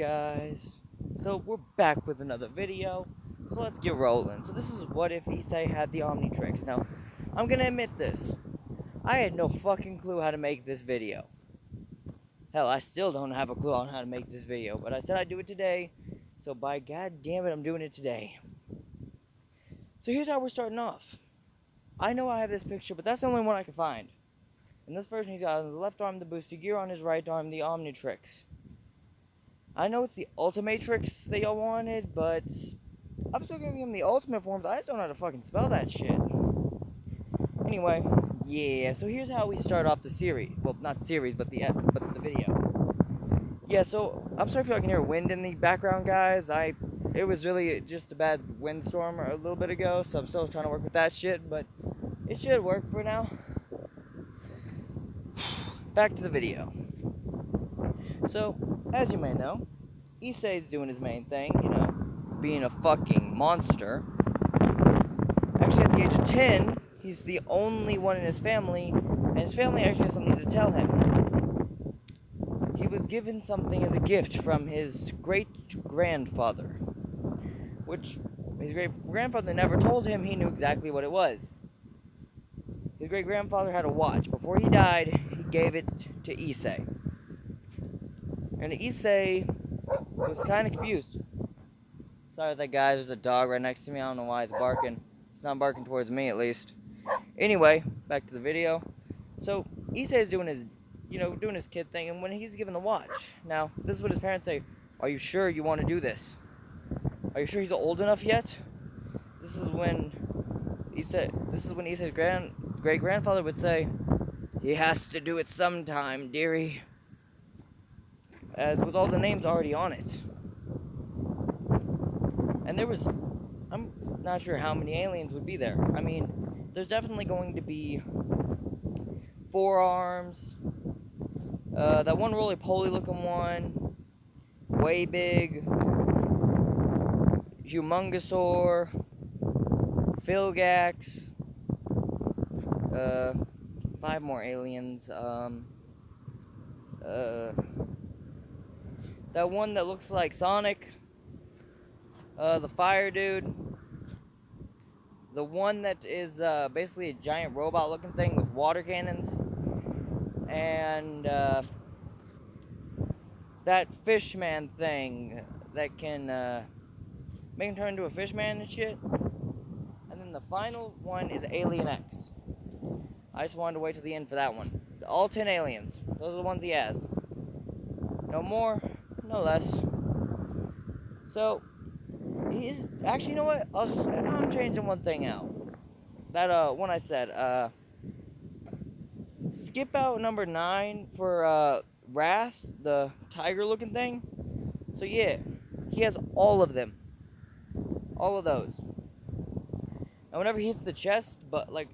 guys, so we're back with another video, so let's get rolling. So this is what if issei had the omnitrix. Now, I'm gonna admit this, I had no fucking clue how to make this video. Hell, I still don't have a clue on how to make this video, but I said I'd do it today, so by god damn it, I'm doing it today. So here's how we're starting off. I know I have this picture, but that's the only one I can find. In this version, he's got on the left arm the boosted gear, on his right arm the omnitrix. I know it's the ultamatrix that y'all wanted, but I'm still giving him the ultimate forms. I just don't know how to fucking spell that shit. Anyway, yeah, so here's how we start off the series. Well, not the series, but the video. Yeah, so I'm sorry if y'all can hear wind in the background, guys. It was really just a bad windstorm a little bit ago, so I'm still trying to work with that shit, but it should work for now. Back to the video. So, as you may know, Issei's doing his main thing, you know, being a fucking monster. Actually, at the age of 10, he's the only one in his family, and his family actually has something to tell him. He was given something as a gift from his great-grandfather, which his great-grandfather never told him. He knew exactly what it was. His great-grandfather had a watch. Before he died, he gave it to Issei. And Issei was kind of confused. Sorry that guy, there's a dog right next to me. I don't know why it's barking. It's not barking towards me, at least. Anyway, back to the video. So, Issei's doing his, doing his kid thing, and when he's given the watch. Now, this is what his parents say. Are you sure you want to do this? Are you sure he's old enough yet? This is when Issei's great-grandfather would say, he has to do it sometime, dearie. As with all the names already on it. And I'm not sure how many aliens would be there. I mean, there's definitely going to be forearms, that one roly-poly looking one, way big, humongosaur, Philgax, 5 more aliens, that one that looks like Sonic, the fire dude, the one that is basically a giant robot looking thing with water cannons, and that fishman thing that can make him turn into a fishman and shit. And then the final one is Alien X. I just wanted to wait till the end for that one. All 10 aliens. Those are the ones he has. No more, no less. So, he's actually, you know what? I'm changing one thing out. That one I said. Skip out number 9 for Wrath, the tiger-looking thing. So yeah, he has all of them, all of those. And whenever he hits the chest,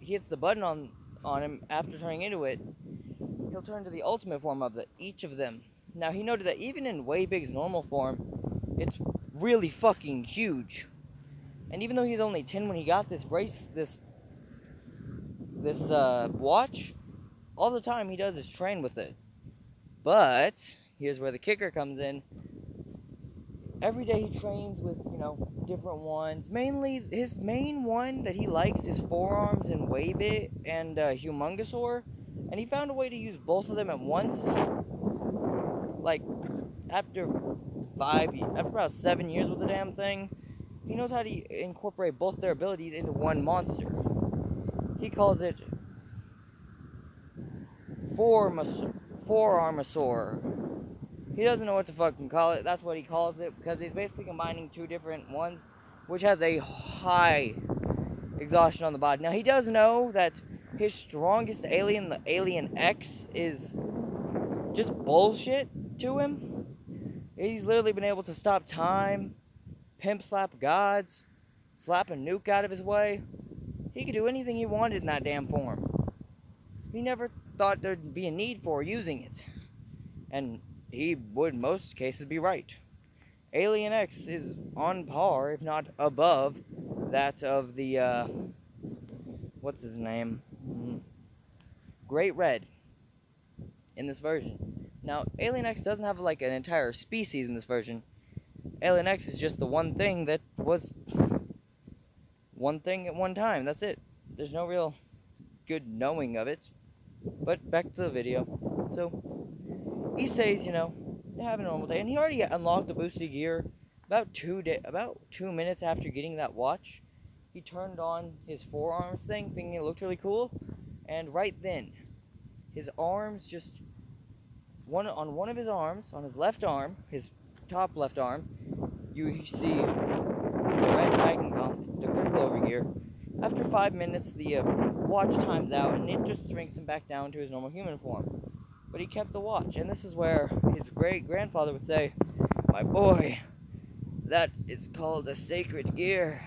he hits the button on him after turning into it, he'll turn to the ultimate form of each of them. Now he noted that even in Way Big's normal form, it's really fucking huge. And even though he's only 10 when he got this watch, all the time he does is train with it. But here's where the kicker comes in. Every day he trains with, different ones. Mainly, his main one that he likes is Forearms and Way Big and Humongosaur. And he found a way to use both of them at once. Like, after about 7 years with the damn thing, he knows how to incorporate both their abilities into one monster. He calls it Forearmosaur. He doesn't know what to fucking call it. That's what he calls it, because he's basically combining 2 different ones, which has a high exhaustion on the body. Now, he does know that his strongest alien, the Alien X, is just bullshit to him. He's literally been able to stop time, pimp slap gods, slap a nuke out of his way. He could do anything he wanted in that damn form. He never thought there'd be a need for using it. And he would, in most cases, be right. Alien X is on par, if not above, that of the, what's his name? Great Red, in this version. Now, Alien X doesn't have like an entire species in this version. Alien X is just the one thing that was one thing at one time. That's it. There's no real good knowing of it. But back to the video. So, issei's, they're having a normal day, and he already unlocked the boosted gear about 2 minutes after getting that watch. He turned on his forearms thing, thinking it looked really cool, and right then, his arms just on one of his arms, on his left arm, his top left arm, you see the red dragon gauntlet, the critical over gear. After 5 minutes, the watch times out, and it just shrinks him back down to his normal human form. But he kept the watch, and this is where his great-grandfather would say, "My boy, that is called a sacred gear.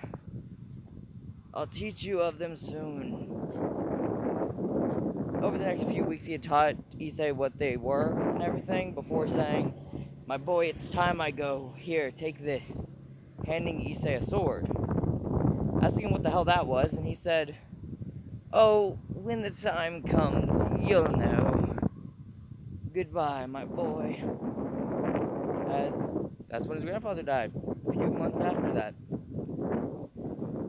I'll teach you of them soon." Over the next few weeks, he had taught Issei what they were and everything before saying, "My boy, it's time I go. Here, take this," handing Issei a sword. Asking him what the hell that was, and he said, "Oh, when the time comes, you'll know. Goodbye, my boy." That's when his grandfather died, a few months after that.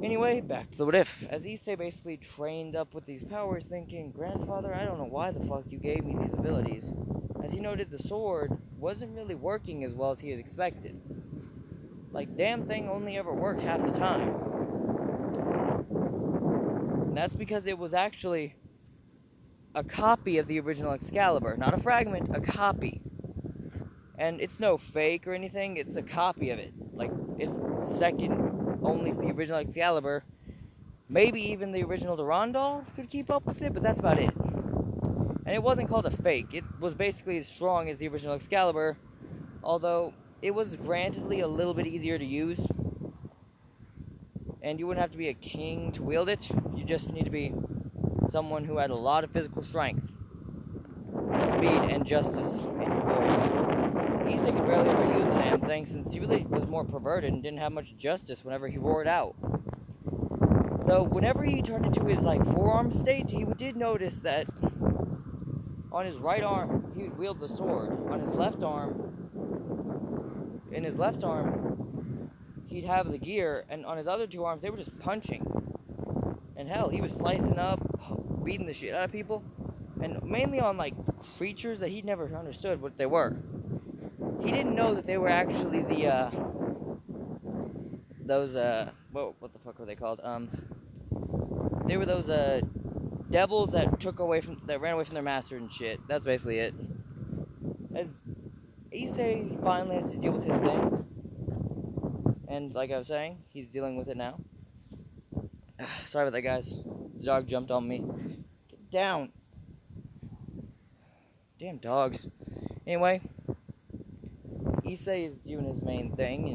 Anyway, back to the what if. As Issei basically trained up with these powers, thinking, "Grandfather, I don't know why the fuck you gave me these abilities." As he noted, the sword wasn't really working as well as he had expected. Like, damn thing only ever worked half the time. And that's because it was actually a copy of the original Excalibur. Not a fragment, a copy. And it's no fake or anything, it's a copy of it. Like, it's second only to the original Excalibur. Maybe even the original Durandal could keep up with it, but that's about it. And it wasn't called a fake. It was basically as strong as the original Excalibur, although it was grantedly a little bit easier to use. And you wouldn't have to be a king to wield it. You just need to be someone who had a lot of physical strength, speed, and justice in your voice. Issei could barely ever use the damn thing since he really was more perverted and didn't have much justice whenever he roared out. Though, whenever he turned into his, forearm state, he did notice that on his right arm, he would wield the sword. On his left arm, he'd have the gear, and on his other two arms, they were just punching. And hell, he was slicing up, beating the shit out of people, and mainly on, creatures that he'd never understood what they were. He didn't know that they were actually the, what the fuck were they called? They were those, devils that ran away from their master and shit. That's basically it. As Issei finally has to deal with his thing, and like I was saying, he's dealing with it now. Sorry about that, guys. The dog jumped on me. Get down. Damn dogs. Anyway, Issei is doing his main thing,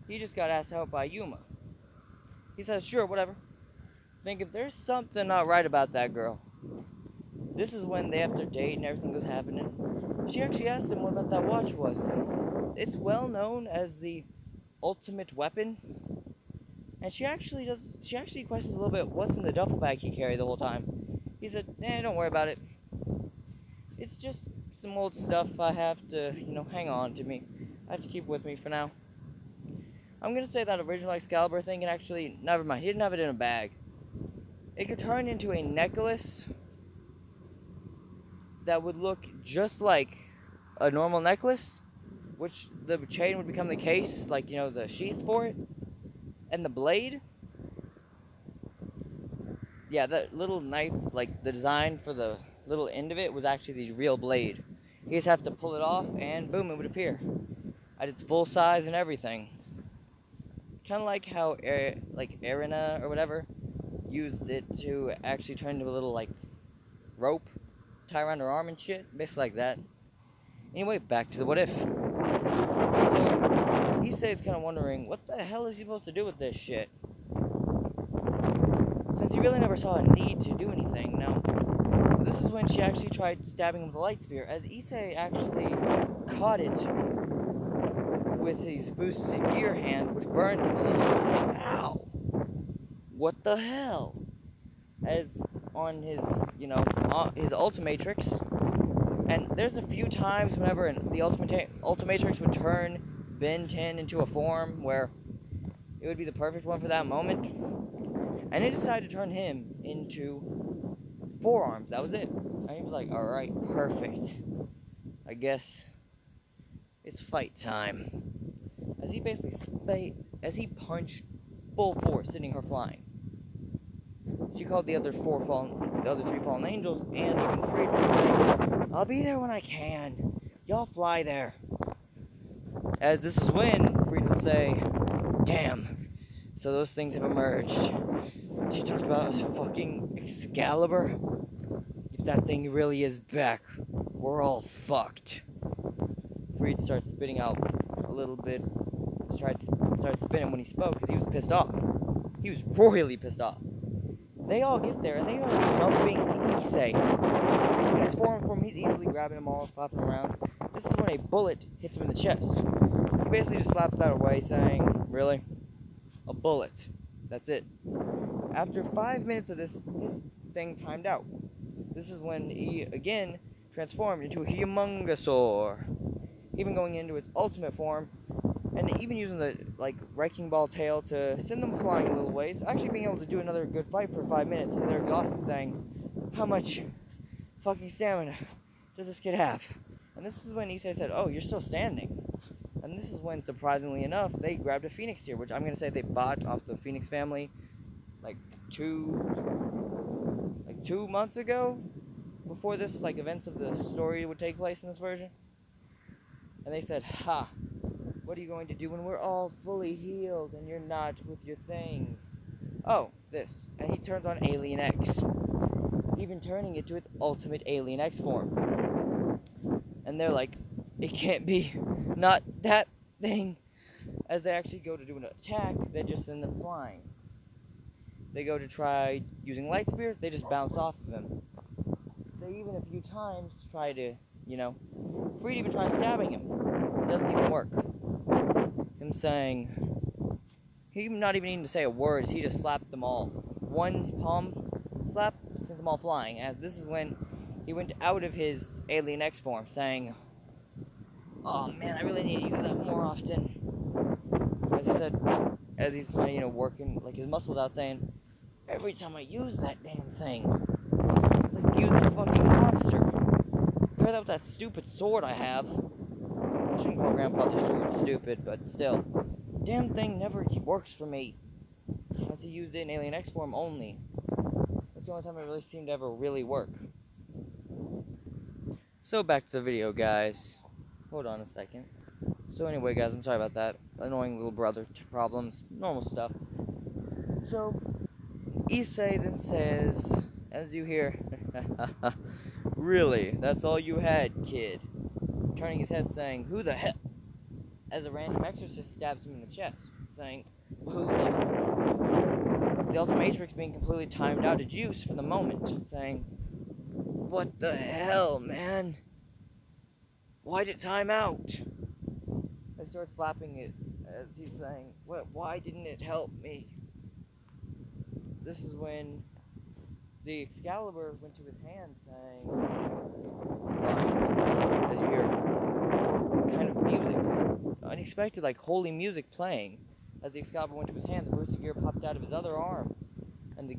He just got asked out by Yuma. He says, "Sure, whatever." Thinking there's something not right about that girl. This is when they have their date and everything was happening. She actually asked him what about that watch was, since it's well known as the ultimate weapon. And she actually questions a little bit what's in the duffel bag he carried the whole time. He said, "Don't worry about it. It's just some old stuff I have to, hang on to me. I have to keep with me for now." I'm gonna say that original Excalibur thing, and actually, never mind, he didn't have it in a bag. It could turn into a necklace that would look just like a normal necklace, which the chain would become the case, the sheath for it, and the blade. Yeah, that little knife, the design for the little end of it was actually the real blade. You just have to pull it off, and boom, it would appear at its full size and everything. Kind of like how, Erina or whatever used it to actually turn into a little, rope, tie around her arm and shit. Basically like that. Anyway, back to the what if. So, Issei is kind of wondering, what the hell is he supposed to do with this shit? Since he really never saw a need to do anything. Now, this is when she actually tried stabbing him with a light spear, as Issei actually caught it with his boosted gear hand, which burned him a little bit. Ow! What the hell? As on his, his ultamatrix, And there's a few times whenever the ultimatrix would turn Ben 10 into a form where it would be the perfect one for that moment. And it decided to turn him into forearms. That was it. And he was like, alright, perfect. I guess it's fight time. As he basically punched full force, sending her flying. She called the other three fallen angels, and even Freed from saying, I'll be there when I can. Y'all fly there. As this is when Freed would say, damn, so those things have emerged. She talked about a fucking Excalibur. If that thing really is back, we're all fucked. Freed started spitting out a little bit. Started spinning when he spoke because he was pissed off. He was royally pissed off. They all get there and they are jumping the issei. In his form, he's easily grabbing them all, slapping them around. This is when a bullet hits him in the chest. He basically just slaps that away, saying, really? A bullet. That's it. After 5 minutes of this, his thing timed out. This is when he, again, transformed into a humongosaur. Even going into its ultimate form, and even using the, wrecking ball tail to send them flying a little ways. Actually being able to do another good fight for 5 minutes as they're exhausted, saying, how much fucking stamina does this kid have? And this is when Issei said, oh, you're still standing. And this is when, surprisingly enough, they grabbed a Phoenix here, which I'm going to say they bought off the Phoenix family, like 2 months ago, before this, events of the story would take place in this version. And they said, ha, what are you going to do when we're all fully healed and you're not with your things? Oh, this. And he turned on Alien X, even turning it to its ultimate Alien X form. And they're like, it can't be not that thing. As they actually go to do an attack, they just send them flying. They go to try using light spears, they just bounce off of them. They even a few times try to, Freed even tries stabbing him. It doesn't even work. Him saying, he not even needing to say a word, he just slapped them all. One palm slap sent them all flying, as this is when he went out of his Alien X form, saying, oh man, I really need to use that more often. As he said, as he's kind of, working, his muscles out, saying, every time I use that damn thing, it's like using a fucking monster. Compare that with that stupid sword I have. I shouldn't call Grandfather's sword stupid, but still. Damn thing never works for me. Unless he used it in Alien X form only. That's the only time it really seemed to ever really work. So back to the video, guys. Hold on a second. So anyway, guys, I'm sorry about that. Annoying little brother problems. Normal stuff. So, Issei then says, as you hear, really, that's all you had, kid. Turning his head, saying, who the hell? As a random exorcist stabs him in the chest, saying, who the ultimatrix being completely timed out of juice for the moment, saying, what the hell, man? Why'd it time out? They start slapping it as he's saying, why didn't it help me? This is when the Excalibur went to his hand, saying, as you hear kind of music, unexpected, holy music playing. As the Excalibur went to his hand, the Bruce gear popped out of his other arm, and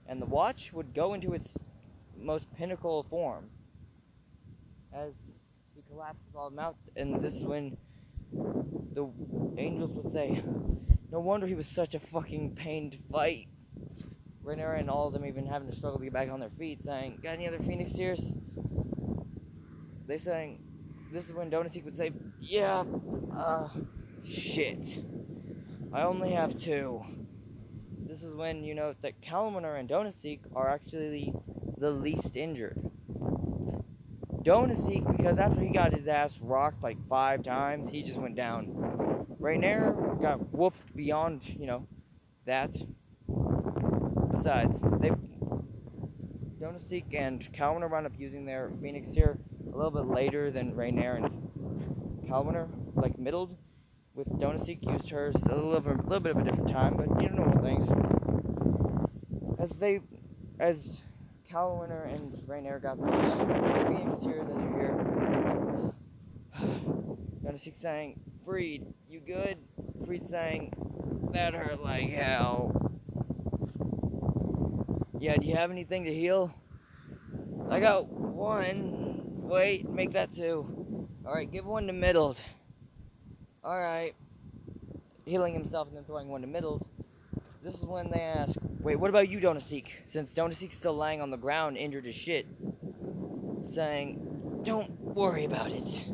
the watch would go into its most pinnacle form. As he collapsed with all of them out, and this is when the angels would say, no wonder he was such a fucking pain to fight. Rainier and all of them even having to struggle to get back on their feet, saying, got any other Phoenix tears? They saying, this is when Donaseek would say, yeah, shit. I only have 2. This is when you note that Calumnar and Donaseek are actually the least injured. Donaseek, because after he got his ass rocked 5 times, he just went down. Rainier got whooped beyond, that. Besides, Donaseek and Calumnar wound up using their Phoenix here a little bit later than Rainier and Calumnar, middled, with Donaseek used hers a little bit of a different time, but normal things. As Calwinner and Rainier got the Phoenix tears as you hear. Donasek saying, Freed, you good? Freed saying, that hurt like hell. Yeah, do you have anything to heal? I got one. Wait, make that two. Alright, give one to Middled. Alright. Healing himself and then throwing one to Middled. This is when they ask, wait, what about you, Donasek? Since Donasek's still lying on the ground, injured as shit. Saying, don't worry about it.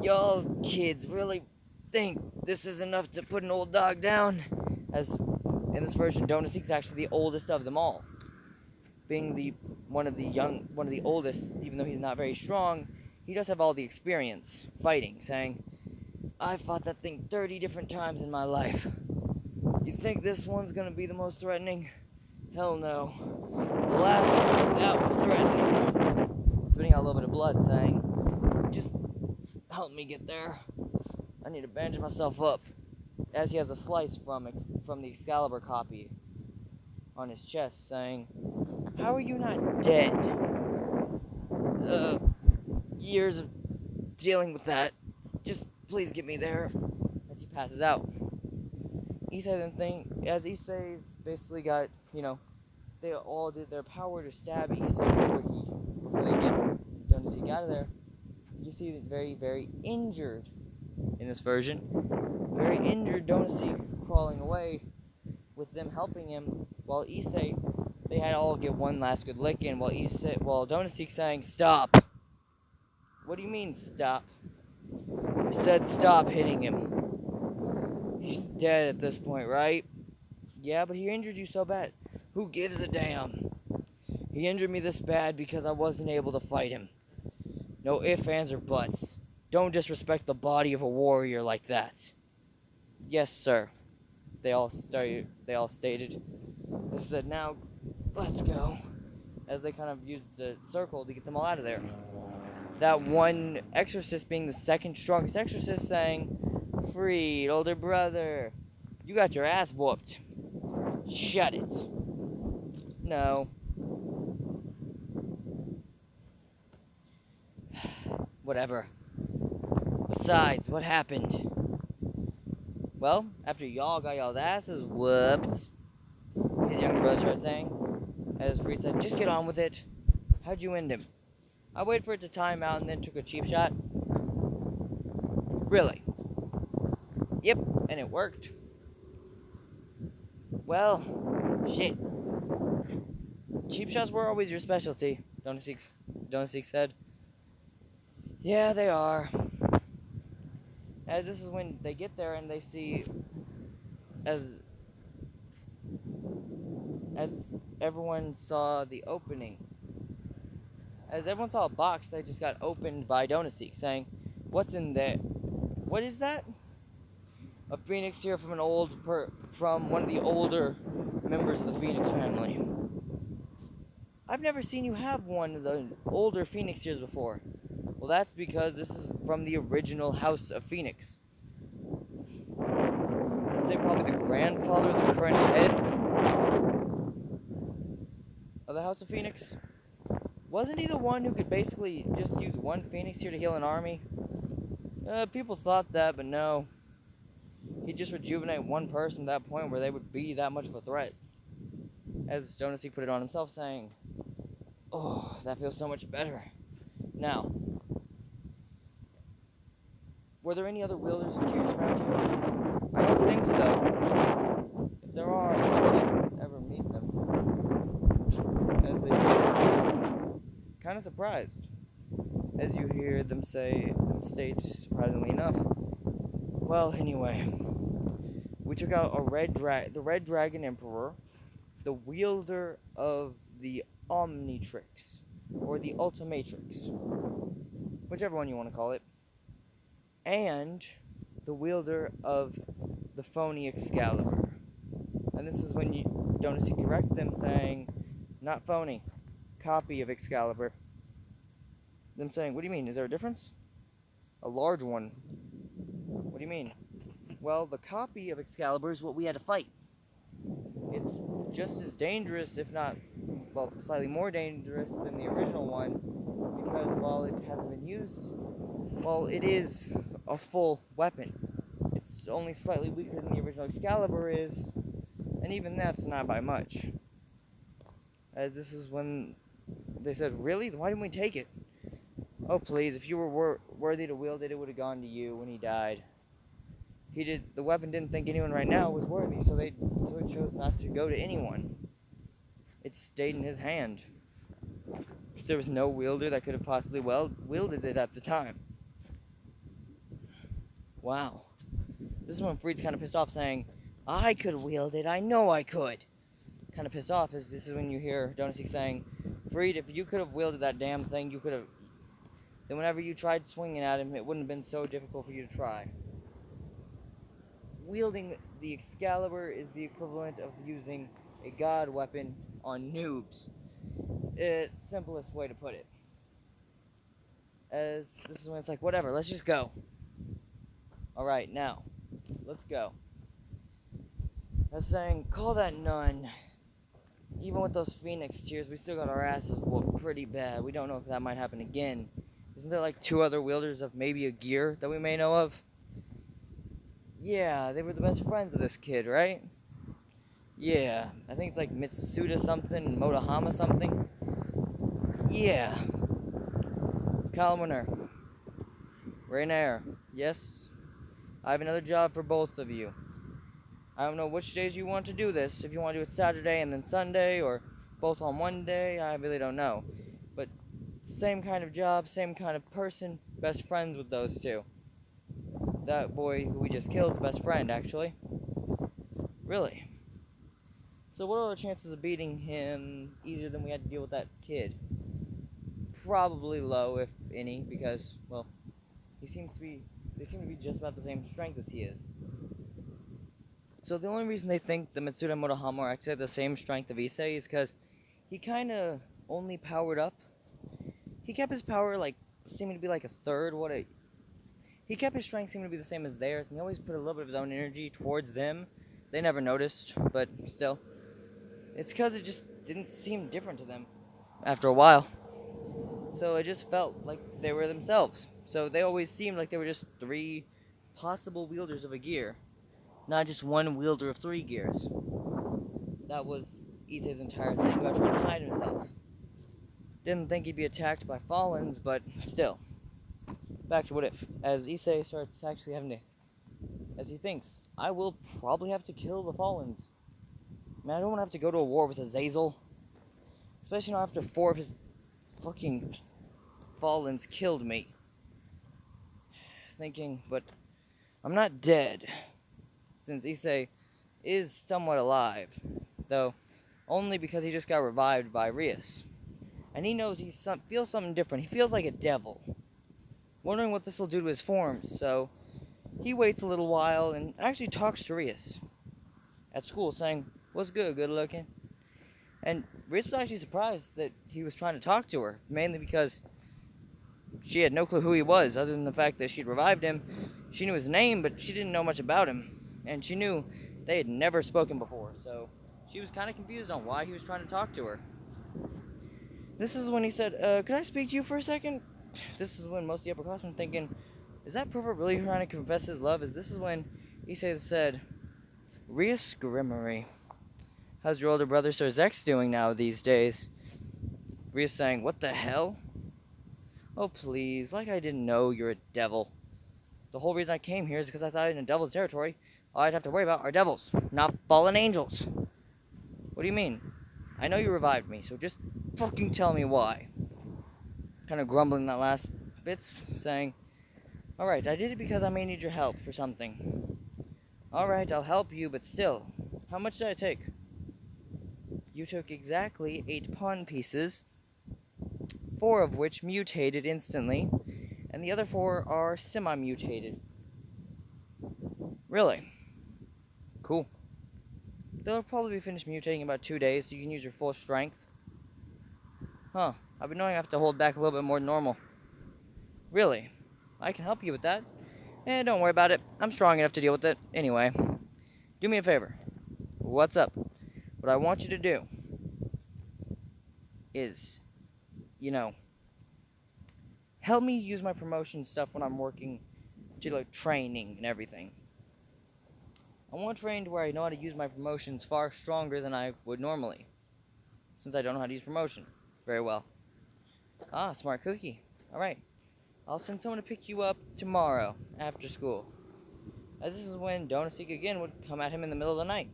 Y'all kids really think this is enough to put an old dog down? As in this version, Donasek's actually the oldest of them all. Being one of the oldest, even though he's not very strong, he does have all the experience fighting, saying, I fought that thing 30 different times in my life. You think this one's gonna be the most threatening? Hell no. The last one, that was threatening. Spitting out a little bit of blood, saying, just help me get there. I need to bandage myself up. As he has a slice from the Excalibur copy on his chest, saying, how are you not dead? Years of dealing with that. Just please get me there. As he passes out. As Issei's basically got, they all did their power to stab Issei before they get Donasek out of there. You see that very, very injured in this version. Very injured Donasek crawling away with them helping him, while Issei, they had all get one last good lick in, while Donasek saying, stop. What do you mean, stop? I said stop hitting him. He's dead at this point, right? Yeah, but he injured you so bad. Who gives a damn? He injured me this bad because I wasn't able to fight him. No ifs, ands, or buts. Don't disrespect the body of a warrior like that. Yes, sir. They all stated. They said, now, let's go. As they kind of used the circle to get them all out of there. That one exorcist being the second strongest exorcist saying, Freed, older brother. You got your ass whooped. Shut it. No. Whatever. Besides, what happened? Well, after y'all got y'all's asses whooped, his younger brother started saying, as Freed said, just get on with it. How'd you end him? I waited for it to time out and then took a cheap shot. Really? Yep, and it worked. Well, shit. Cheap shots were always your specialty, Donasek said. Yeah, they are. As this is when they get there and they see, as everyone saw the opening. As everyone saw a box that just got opened by Donasek, saying, what's in there? What is that? A phoenix here from from one of the older members of the Phoenix family. I've never seen you have one of the older Phoenix tears before. Well, that's because this is from the original House of Phoenix. I'd say probably the grandfather of the current head of the House of Phoenix. Wasn't he the one who could basically just use one Phoenix tear to heal an army? People thought that, but no. He'd just rejuvenate one person to that point where they would be that much of a threat. As Donasek put it on himself, saying, oh, that feels so much better. Now, were there any other wielders and curious around here? I don't think so. If there are, I didn't ever meet them. As they say this, kind of surprised. As you hear them state, surprisingly enough. Well, anyway, we took out the Red Dragon Emperor, the wielder of the Omnitrix, or the Ultamatrix, whichever one you want to call it, and the wielder of the phony Excalibur. And this is when Donasek correct them, saying, not phony, copy of Excalibur. Them saying, what do you mean, is there a difference? A large one. What do you mean? Well, the copy of Excalibur is what we had to fight. It's just as dangerous, if not well, slightly more dangerous than the original one, because while it hasn't been used, well, it is a full weapon. It's only slightly weaker than the original Excalibur is, and even that's not by much. As this is when they said, really? Why didn't we take it? Oh, please, if you were worthy to wield it, it would have gone to you when he died. The weapon didn't think anyone right now was worthy, so it chose not to go to anyone. It stayed in his hand. Because there was no wielder that could have possibly wielded it at the time. Wow. This is when Freed's kind of pissed off, saying, I could wield it, I know I could. Kind of pissed off, as this is when you hear Donasek saying, Freed, if you could have wielded that damn thing, you could have... Then whenever you tried swinging at him, it wouldn't have been so difficult for you to try. Wielding the Excalibur is the equivalent of using a god weapon on noobs. It's the simplest way to put it. As this is when it's like, whatever, let's just go. Alright, now, let's go. That's saying, call that none. Even with those Phoenix tears, we still got our asses whooped pretty bad. We don't know if that might happen again. Isn't there like 2 other wielders of maybe a gear that we may know of? Yeah, they were the best friends of this kid, right? Yeah, I think it's like Mitsuda something and Motohama something. Yeah. Calumner. Rainier. Yes? I have another job for both of you. I don't know which days you want to do this. If you want to do it Saturday and then Sunday, or both on one day, I really don't know. But same kind of job, same kind of person, best friends with those two. That boy who we just killed's best friend, actually. Really? So what are the chances of beating him easier than we had to deal with that kid? Probably low, if any, because, well, they seem to be just about the same strength as he is. So the only reason they think the Mitsuda and Motohama are actually the same strength of Issei is because he kind of only powered up. He kept his power, like, seeming to be like a third he kept his strength seeming to be the same as theirs, and he always put a little bit of his own energy towards them. They never noticed, but still. It's because it just didn't seem different to them after a while. So it just felt like they were themselves. So they always seemed like they were just 3 possible wielders of a gear, not just one wielder of 3 gears. That was Issei's entire thing about trying to hide himself. Didn't think he'd be attacked by Fallens, but still. Back to what if, as Issei starts actually having to, as he thinks, I will probably have to kill the Fallens. Man, I don't want to have to go to a war with Azazel. Especially not after 4 of his fucking Fallens killed me. Thinking, but I'm not dead. Since Issei is somewhat alive. Though, only because he just got revived by Rias. And he knows he feels something different. He feels like a devil. Wondering what this will do to his forms, so he waits a little while and actually talks to Rias at school, saying, what's good, good looking? And Rias was actually surprised that he was trying to talk to her, mainly because she had no clue who he was, other than the fact that she'd revived him. She knew his name, but she didn't know much about him. And she knew they had never spoken before, so she was kind of confused on why he was trying to talk to her. This is when he said, could I speak to you for a second? This is when most of the upperclassmen thinking, is that pervert really trying to confess his love? As this is when Issei said, Rias Grimmery, how's your older brother Sir Zex doing now these days? Rias saying, what the hell? Oh please, like I didn't know you're a devil. The whole reason I came here is because I thought in a devil's territory, all I'd have to worry about are devils, not fallen angels. What do you mean? I know you revived me, so just fucking tell me why. Kind of grumbling that last bits, saying, alright, I did it because I may need your help for something. Alright, I'll help you, but still, how much did I take? You took exactly 8 pawn pieces, 4 of which mutated instantly, and the other 4 are semi-mutated. Really? Cool. They'll probably be finished mutating in about 2 days, so you can use your full strength. Huh, I've been knowing I have to hold back a little bit more than normal. Really? I can help you with that. Don't worry about it. I'm strong enough to deal with it. Anyway, do me a favor. What's up? What I want you to do is, you know, help me use my promotion stuff when I'm working to like training and everything. I want to train to where I know how to use my promotions far stronger than I would normally, since I don't know how to use promotion very well. Ah, smart cookie. Alright, I'll send someone to pick you up tomorrow after school. As this is when Donaseek again would come at him in the middle of the night.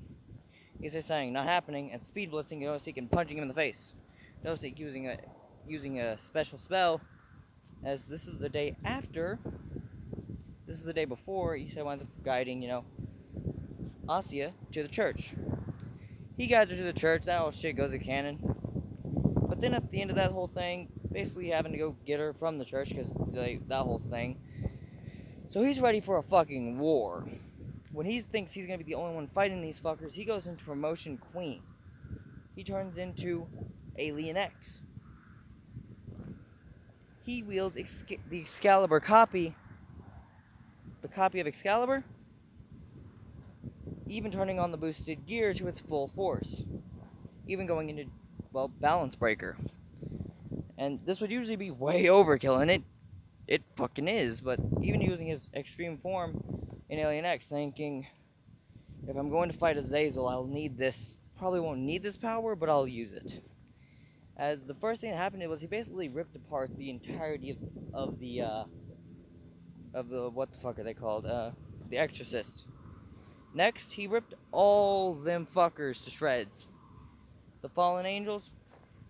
He's saying, not happening, and speed blitzing Donaseek and punching him in the face. Donaseek using a special spell, as this is the day after, this is the day before Issei winds up guiding, Asya to the church. He guides her to the church, that whole shit goes to canon. But then at the end of that whole thing, basically having to go get her from the church, because that whole thing. So he's ready for a fucking war. When he thinks he's going to be the only one fighting these fuckers, he goes into Promotion Queen. He turns into Alien X. He wields the Excalibur copy. The copy of Excalibur, even turning on the boosted gear to its full force. Even going into, well, Balance Breaker. And this would usually be way overkill, and it fucking is, but even using his extreme form in Alien X, thinking, if I'm going to fight Azazel, I'll need this, probably won't need this power, but I'll use it. As the first thing that happened was he basically ripped apart the entirety of the, what the fuck are they called, the Exorcist. Next, he ripped all them fuckers to shreds. The Fallen Angels,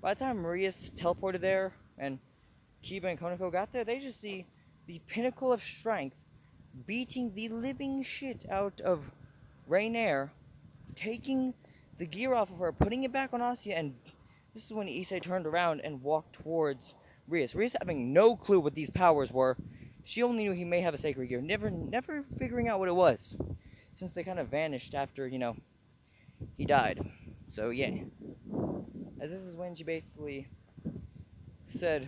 by the time Marius teleported there, and Kiba and Konako got there, they just see the pinnacle of strength beating the living shit out of Rainier, taking the gear off of her, putting it back on Asya, and this is when Issei turned around and walked towards Rias. Rias having no clue what these powers were. She only knew he may have a sacred gear, never figuring out what it was, since they kind of vanished after, he died. So yeah. As this is when she basically said,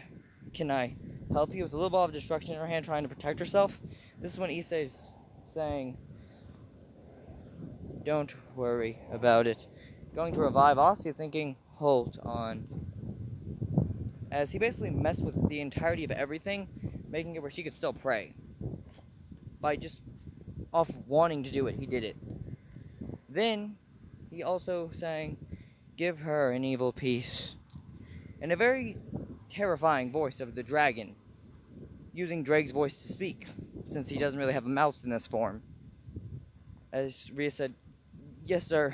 can I help you, with a little ball of destruction in her hand trying to protect herself. This is when Issei's saying, don't worry about it. Going to revive Asya, thinking, hold on. As he basically messed with the entirety of everything, making it where she could still pray. By just off wanting to do it, he did it. Then, he also sang, give her an evil peace. In a very terrifying voice of the dragon, using Drake's voice to speak, since he doesn't really have a mouth in this form. As Rhea said, yes sir,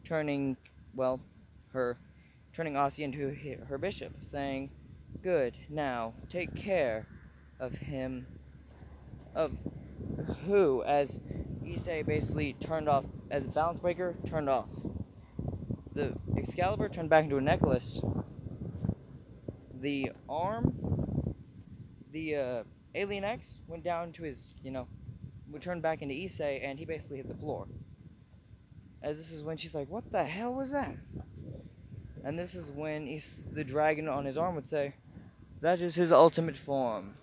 turning Asya into her bishop, saying, good, now, take care of him. Of who? As Issei basically turned off, as Balance Breaker turned off. The Excalibur turned back into a necklace. The arm, the Alien X went down to his, would turn back into Issei, and he basically hit the floor. As this is when she's like, what the hell was that? And this is when the dragon on his arm would say, that is his ultimate form.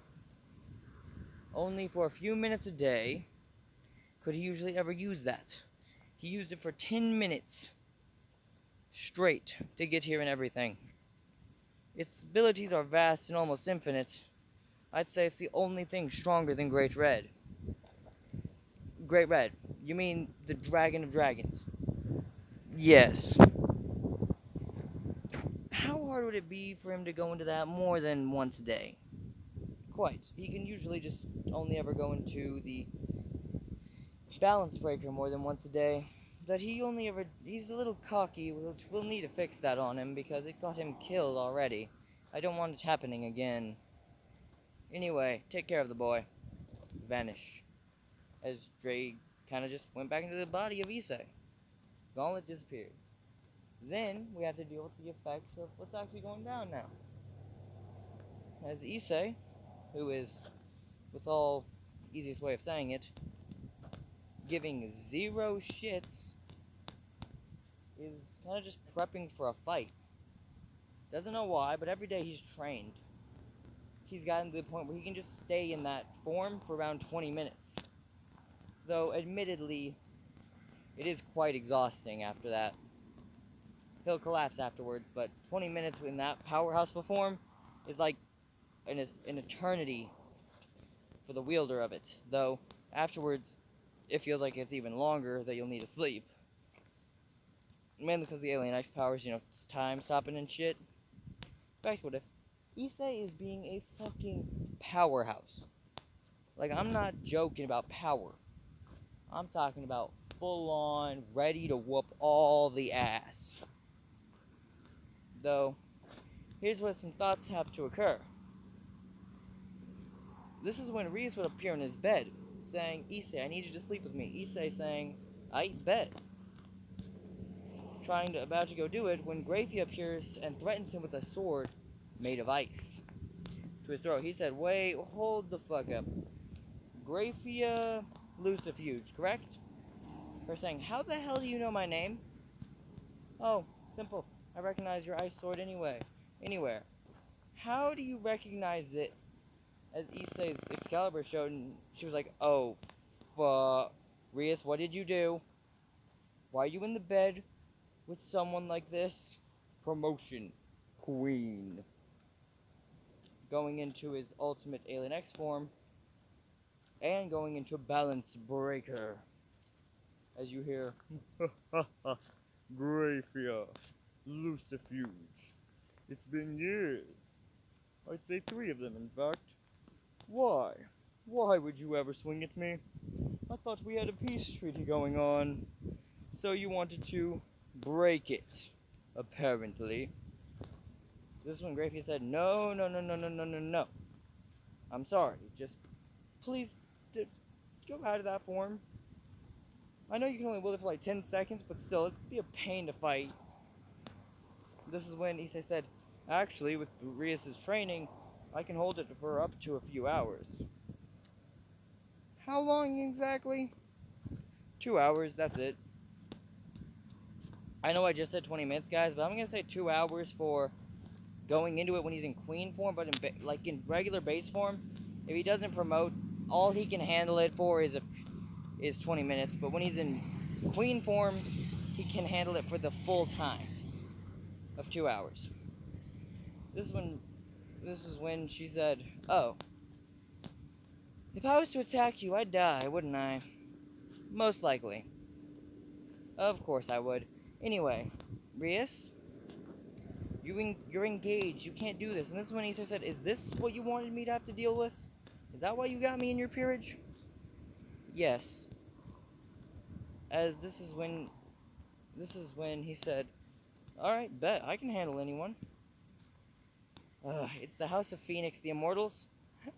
Only for a few minutes a day could he usually ever use that. He used it for 10 minutes straight to get here and everything. Its abilities are vast and almost infinite. I'd say it's the only thing stronger than Great Red. Great Red. You mean the Dragon of Dragons? Yes. How hard would it be for him to go into that more than once a day? Quite. He can usually just only ever go into the Balance Breaker more than once a day. That he's a little cocky. We'll need to fix that on him because it got him killed already. I don't want it happening again. Anyway, take care of the boy. Vanish. As Dre kind of just went back into the body of Issei. Gauntlet disappeared. Then we have to deal with the effects of what's actually going down now. As Issei, who is, with all easiest way of saying it, giving zero shits, is kind of just prepping for a fight. Doesn't know why, but every day he's trained. He's gotten to the point where he can just stay in that form for around 20 minutes. Though, admittedly, it is quite exhausting after that. he'll collapse afterwards. But 20 minutes in that powerhouse form is like an eternity for the wielder of it. Though afterwards, it feels like it's even longer that you'll need to sleep. Mainly because the Alien X powers, it's time stopping and shit. Back to what if Issei is being a fucking powerhouse. Like, I'm not joking about power. I'm talking about full on, ready to whoop all the ass. Though, here's where some thoughts have to occur. This is when Reese would appear in his bed, saying, Issei, I need you to sleep with me. Issei saying, I bet. About to go do it, when Grafia appears and threatens him with a sword made of ice to his throat. He said, wait, hold the fuck up. Grafia Lucifuge, correct? Her saying, how the hell do you know my name? Oh, simple. I recognize your ice sword anywhere. How do you recognize it? As Issei's Excalibur showed, and she was like, oh, Rias, what did you do? Why are you in the bed with someone like this? Promotion. Queen. Going into his ultimate Alien X form, and going into Balance Breaker. As you hear, Grafia, Lucifuge. It's been years. I'd say 3 of them, in fact. Why? Why would you ever swing at me? I thought we had a peace treaty going on. So you wanted to break it, apparently. This is when Grafia said, no. I'm sorry, just please go out of that form. I know you can only wield it for like 10 seconds, but still, it'd be a pain to fight. This is when Issei said, actually, with Rias' training, I can hold it for up to a few hours. How long exactly? 2 hours, that's it. I know I just said 20 minutes, guys, but I'm going to say 2 hours for going into it when he's in queen form, but in regular base form, if he doesn't promote, all he can handle it for is 20 minutes, but when he's in queen form, he can handle it for the full time of 2 hours. This is when she said, oh, if I was to attack you, I'd die, wouldn't I? Most likely. Of course I would. Anyway, Rias, you're engaged. You can't do this. And this is when Issei said, is this what you wanted me to have to deal with? Is that why you got me in your peerage? Yes. As this is when he said, alright, bet, I can handle anyone. It's the House of Phoenix, the Immortals.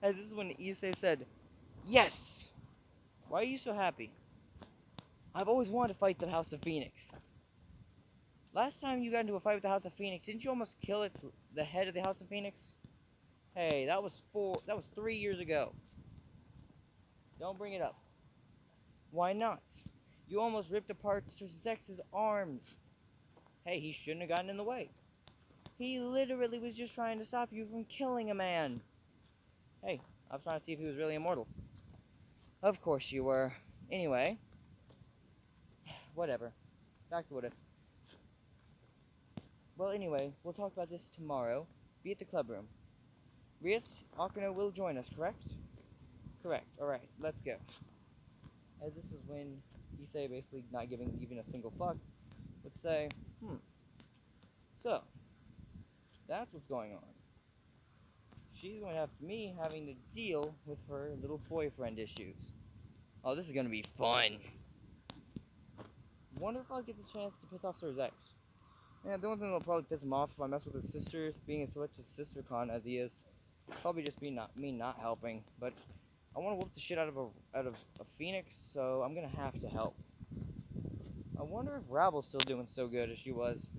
As this is when Issei said, yes! Why are you so happy? I've always wanted to fight the House of Phoenix. Last time you got into a fight with the House of Phoenix, didn't you almost kill the head of the House of Phoenix? Hey, that was 3 years ago. Don't bring it up. Why not? You almost ripped apart Sir Zex's arms. Hey, he shouldn't have gotten in the way. He literally was just trying to stop you from killing a man. Hey, I was trying to see if he was really immortal. Of course you were. Anyway. Whatever. Back to what if. Well, anyway, we'll talk about this tomorrow. Be at the club room. Rias, Akano will join us, correct? Correct. Alright, let's go. As this is when Issei, basically not giving even a single fuck, would say, so, that's what's going on. She's going to have me having to deal with her little boyfriend issues. Oh, this is going to be fun. Wonder if I'll get the chance to piss off Sir Zex. Yeah, the only thing that'll probably piss him off if I mess with his sister, being as such a sister con as he is, probably just be me not helping. But I want to whoop the shit out of a Phoenix, so I'm gonna have to help. I wonder if Ravel's still doing so good as she was.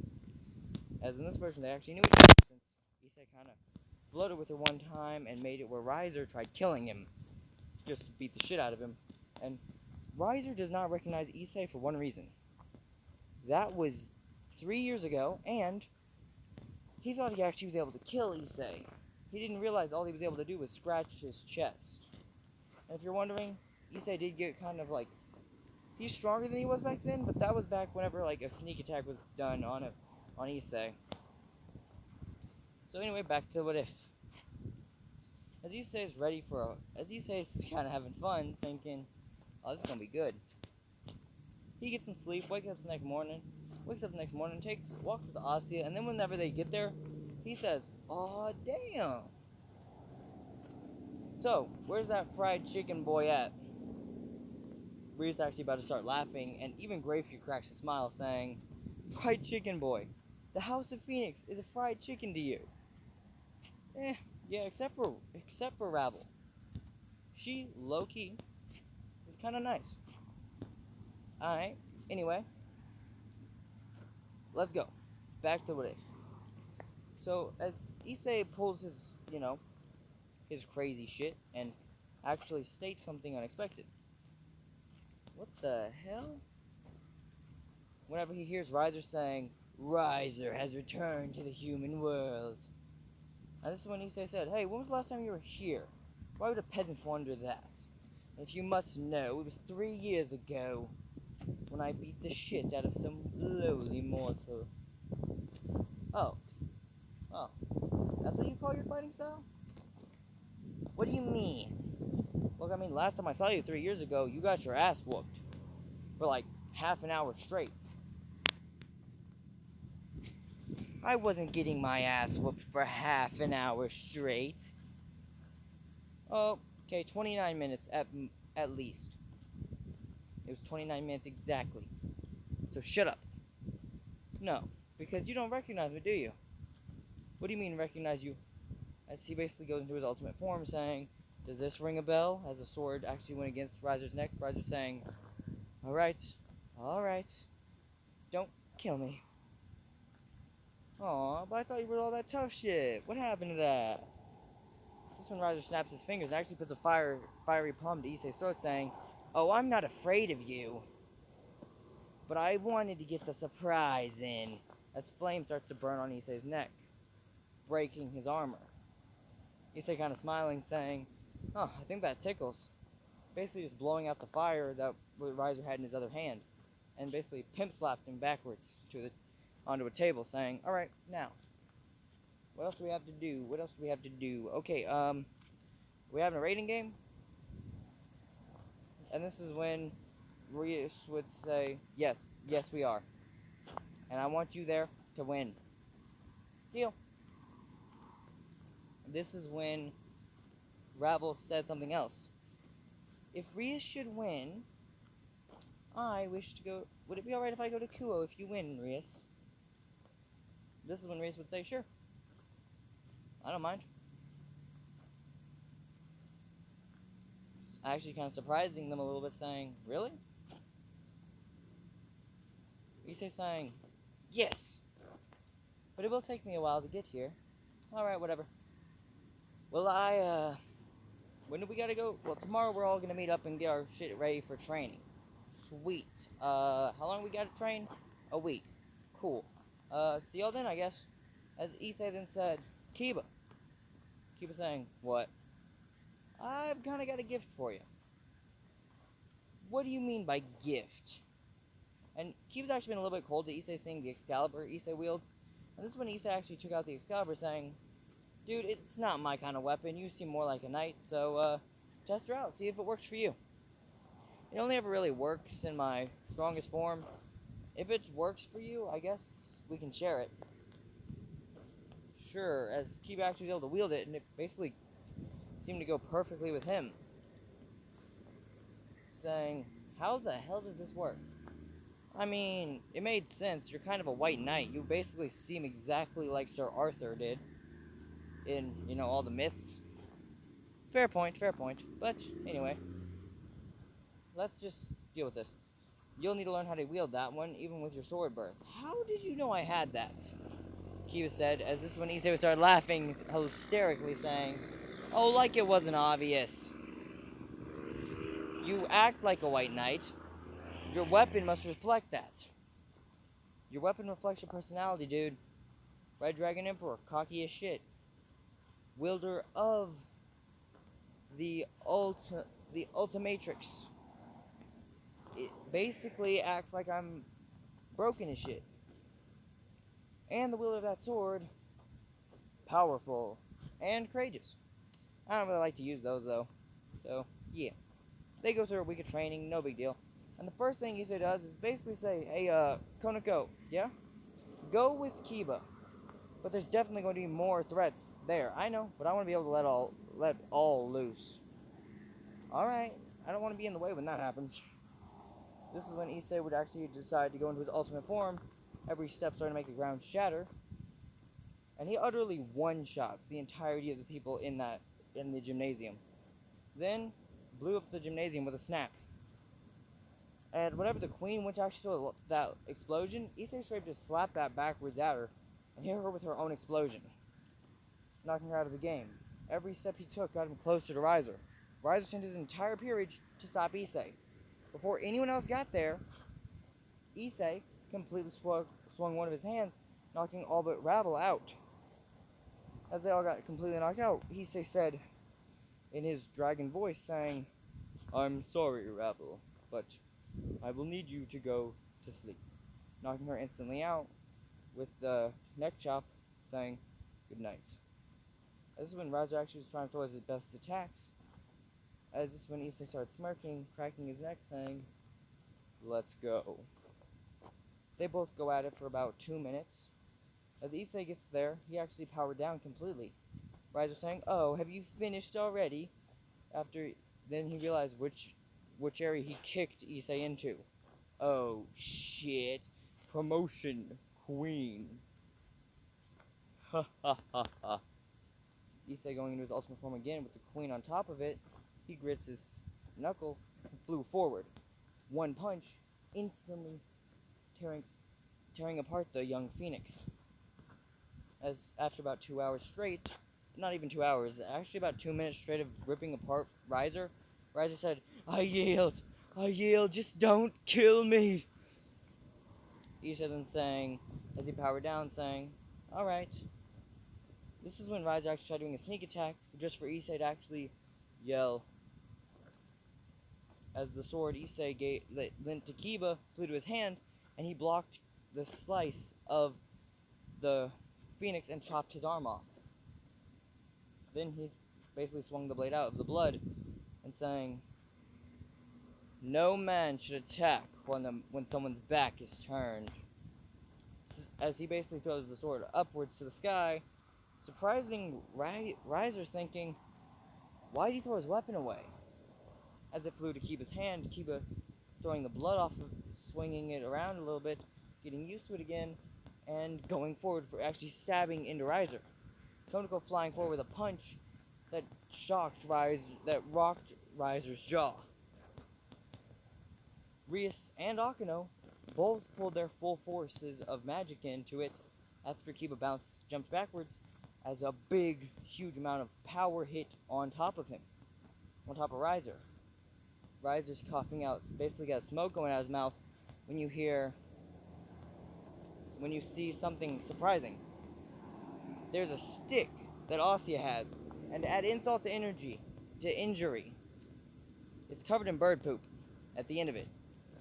As in this version, they actually knew each other, since Issei kind of floated with her one time and made it where Riser tried killing him, just to beat the shit out of him. And Riser does not recognize Issei for one reason. That was 3 years ago, and he thought he actually was able to kill Issei. He didn't realize all he was able to do was scratch his chest. And if you're wondering, Issei did get kind of he's stronger than he was back then, but that was back whenever a sneak attack was done on him. on issei. So anyway, back to what if. As issei is as issei is kind of having fun, thinking, oh, this is gonna be good. He gets some sleep, wakes up the next morning, walks with Asya, and then whenever they get there, he says, "Oh damn! So where's that fried chicken boy at?" Rhea's actually about to start laughing, and even Greyfew cracks a smile, saying, "Fried chicken boy, the House of Phoenix is a fried chicken to you." Yeah, except for Rabble. She low key is kind of nice. All right. Anyway, let's go back to what if. So as Issei pulls his crazy shit and actually states something unexpected. What the hell? Whenever he hears Riser saying, "Riser has returned to the human world." And this is when Issei said, "Hey, when was the last time you were here? Why would a peasant wonder that? And if you must know, it was 3 years ago when I beat the shit out of some lowly mortal." Oh, oh, that's what you call your fighting style? What do you mean? Look, I mean, last time I saw you 3 years ago, you got your ass whooped for like half an hour straight. I wasn't getting my ass whooped for half an hour straight. Oh, okay, 29 minutes at least. It was 29 minutes exactly. So shut up. No, because you don't recognize me, do you? What do you mean recognize you? As he basically goes into his ultimate form saying, "Does this ring a bell?" As the sword actually went against Riser's neck, Riser saying, alright, don't kill me." Aw, but I thought you were all that tough shit. What happened to that? This when Riser snaps his fingers and actually puts a fiery palm to Issei's throat saying, "Oh, I'm not afraid of you. But I wanted to get the surprise in," as flame starts to burn on Issei's neck, breaking his armor. Issei kind of smiling, saying, "Oh, I think that tickles." Basically just blowing out the fire that Riser had in his other hand, and basically pimp slapped him backwards onto a table, saying, "Alright, now, what else do we have to do? Okay, we having a rating game?" And this is when Rias would say, yes, we are. And I want you there to win. Deal. This is when Rabble said something else. "If Rias should win, I wish to go. Would it be alright if I go to Kuo if you win, Rias?" This is when Rias would say, "Sure. I don't mind." Actually kind of surprising them a little bit, saying, "Really?" Issei saying, "Yes. But it will take me a while to get here." Alright, whatever. Well, when do we gotta go? Well, tomorrow we're all gonna meet up and get our shit ready for training. Sweet. How long we gotta train? A week. Cool. See y'all then, I guess. As Issei then said, "Kiba." Kiba saying, "What?" "I've kinda got a gift for you." "What do you mean by gift?" And Kiba's actually been a little bit cold to Issei seeing the Excalibur Issei wields. And this is when Issei actually took out the Excalibur saying, "Dude, it's not my kind of weapon. You seem more like a knight, so, test her out. See if it works for you. It only ever really works in my strongest form. If it works for you, I guess we can share it." Sure, as Kiba actually was able to wield it, and it basically seemed to go perfectly with him. Saying, "How the hell does this work?" I mean, it made sense. You're kind of a white knight. You basically seem exactly like Sir Arthur did in, all the myths. Fair point. But, anyway, let's just deal with this. "You'll need to learn how to wield that one, even with your sword birth." "How did you know I had that?" Kiba said, as this is when Issei would start laughing hysterically, saying, "Oh, like it wasn't obvious. You act like a white knight. Your weapon must reflect that. Your weapon reflects your personality, dude. Red Dragon Emperor, cocky as shit. Wielder of the ultamatrix. It basically acts like I'm broken as shit. And the wielder of that sword, powerful and courageous. I don't really like to use those though. So, yeah. They go through a week of training, no big deal. And the first thing Issei does is basically say, hey, Konako, yeah? Go with Kiba. But there's definitely going to be more threats there. I know, but I want to be able to let all loose. Alright, I don't want to be in the way when that happens. This is when Issei would actually decide to go into his ultimate form. Every step starting to make the ground shatter. And he utterly one-shots the entirety of the people in the gymnasium. Then blew up the gymnasium with a snap. And whenever the queen went to actually do that explosion, Issei straight just slapped that backwards at her and hit her with her own explosion, knocking her out of the game. Every step he took got him closer to Riser. Riser sent his entire peerage to stop Issei. Before anyone else got there, Issei completely swung one of his hands, knocking all but Rabble out. As they all got completely knocked out, Issei said in his dragon voice, saying, "I'm sorry, Rabble, but I will need you to go to sleep," knocking her instantly out with the neck chop, saying, "Good night." This is when Riser actually was trying towards his best attacks. As this is when Issei started smirking, cracking his neck, saying, "Let's go." They both go at it for about 2 minutes. As Issei gets there, he actually powered down completely. Riser saying, "Oh, have you finished already?" After then he realized which area he kicked Issei into. Oh shit. Promotion Queen. Ha ha ha ha. Issei going into his ultimate form again with the queen on top of it. He grits his knuckle and flew forward. One punch, instantly tearing apart the young phoenix. As after about 2 hours straight, not even 2 hours, actually about 2 minutes straight of ripping apart Riser said, I yield, just don't kill me." Issei then sang, as he powered down, saying, "Alright." This is when Riser actually tried doing a sneak attack, just for Issei to actually yell. As the sword Issei lent to Kiba flew to his hand, and he blocked the slice of the phoenix and chopped his arm off. Then he basically swung the blade out of the blood and saying, "No man should attack when someone's back is turned." As he basically throws the sword upwards to the sky, surprising Riser's thinking, why did he throw his weapon away? As it flew to Kiba's hand, Kiba throwing the blood off of, swinging it around a little bit, getting used to it again, and going forward for actually stabbing into Riser. Konako flying forward with a punch that rocked Riser's jaw. Rias and Akeno both pulled their full forces of magic into it after Kiba jumped backwards, as a big, huge amount of power hit on top of him, on top of Riser. Riser's coughing out, basically got smoke going out of his mouth when you see something surprising. There's a stick that Asya has, and to add insult to injury, it's covered in bird poop at the end of it.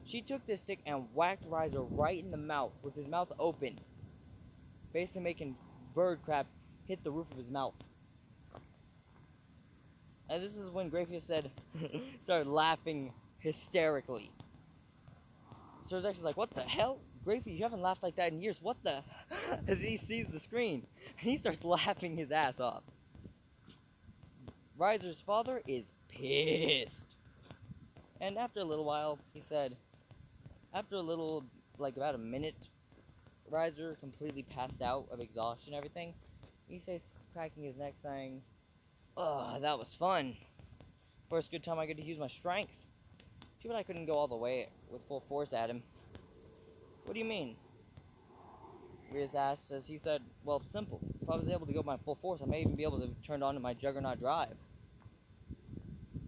She took this stick and whacked Riser right in the mouth with his mouth open, basically making bird crap hit the roof of his mouth. And this is when Graphius started laughing hysterically. Sir Zex is like, "What the hell? Graphius, you haven't laughed like that in years. What the?" As he sees the screen, and he starts laughing his ass off. Riser's father is pissed. And after a little while, he said, after a little, like about a minute, Riser completely passed out of exhaustion and everything. Issei's cracking his neck saying, "Ugh, that was fun. First good time I get to use my strength. Too bad I couldn't go all the way with full force at him." "What do you mean?" Rias asked, as he said, "Well, simple. If I was able to go my full force, I may even be able to turn on my Juggernaut drive."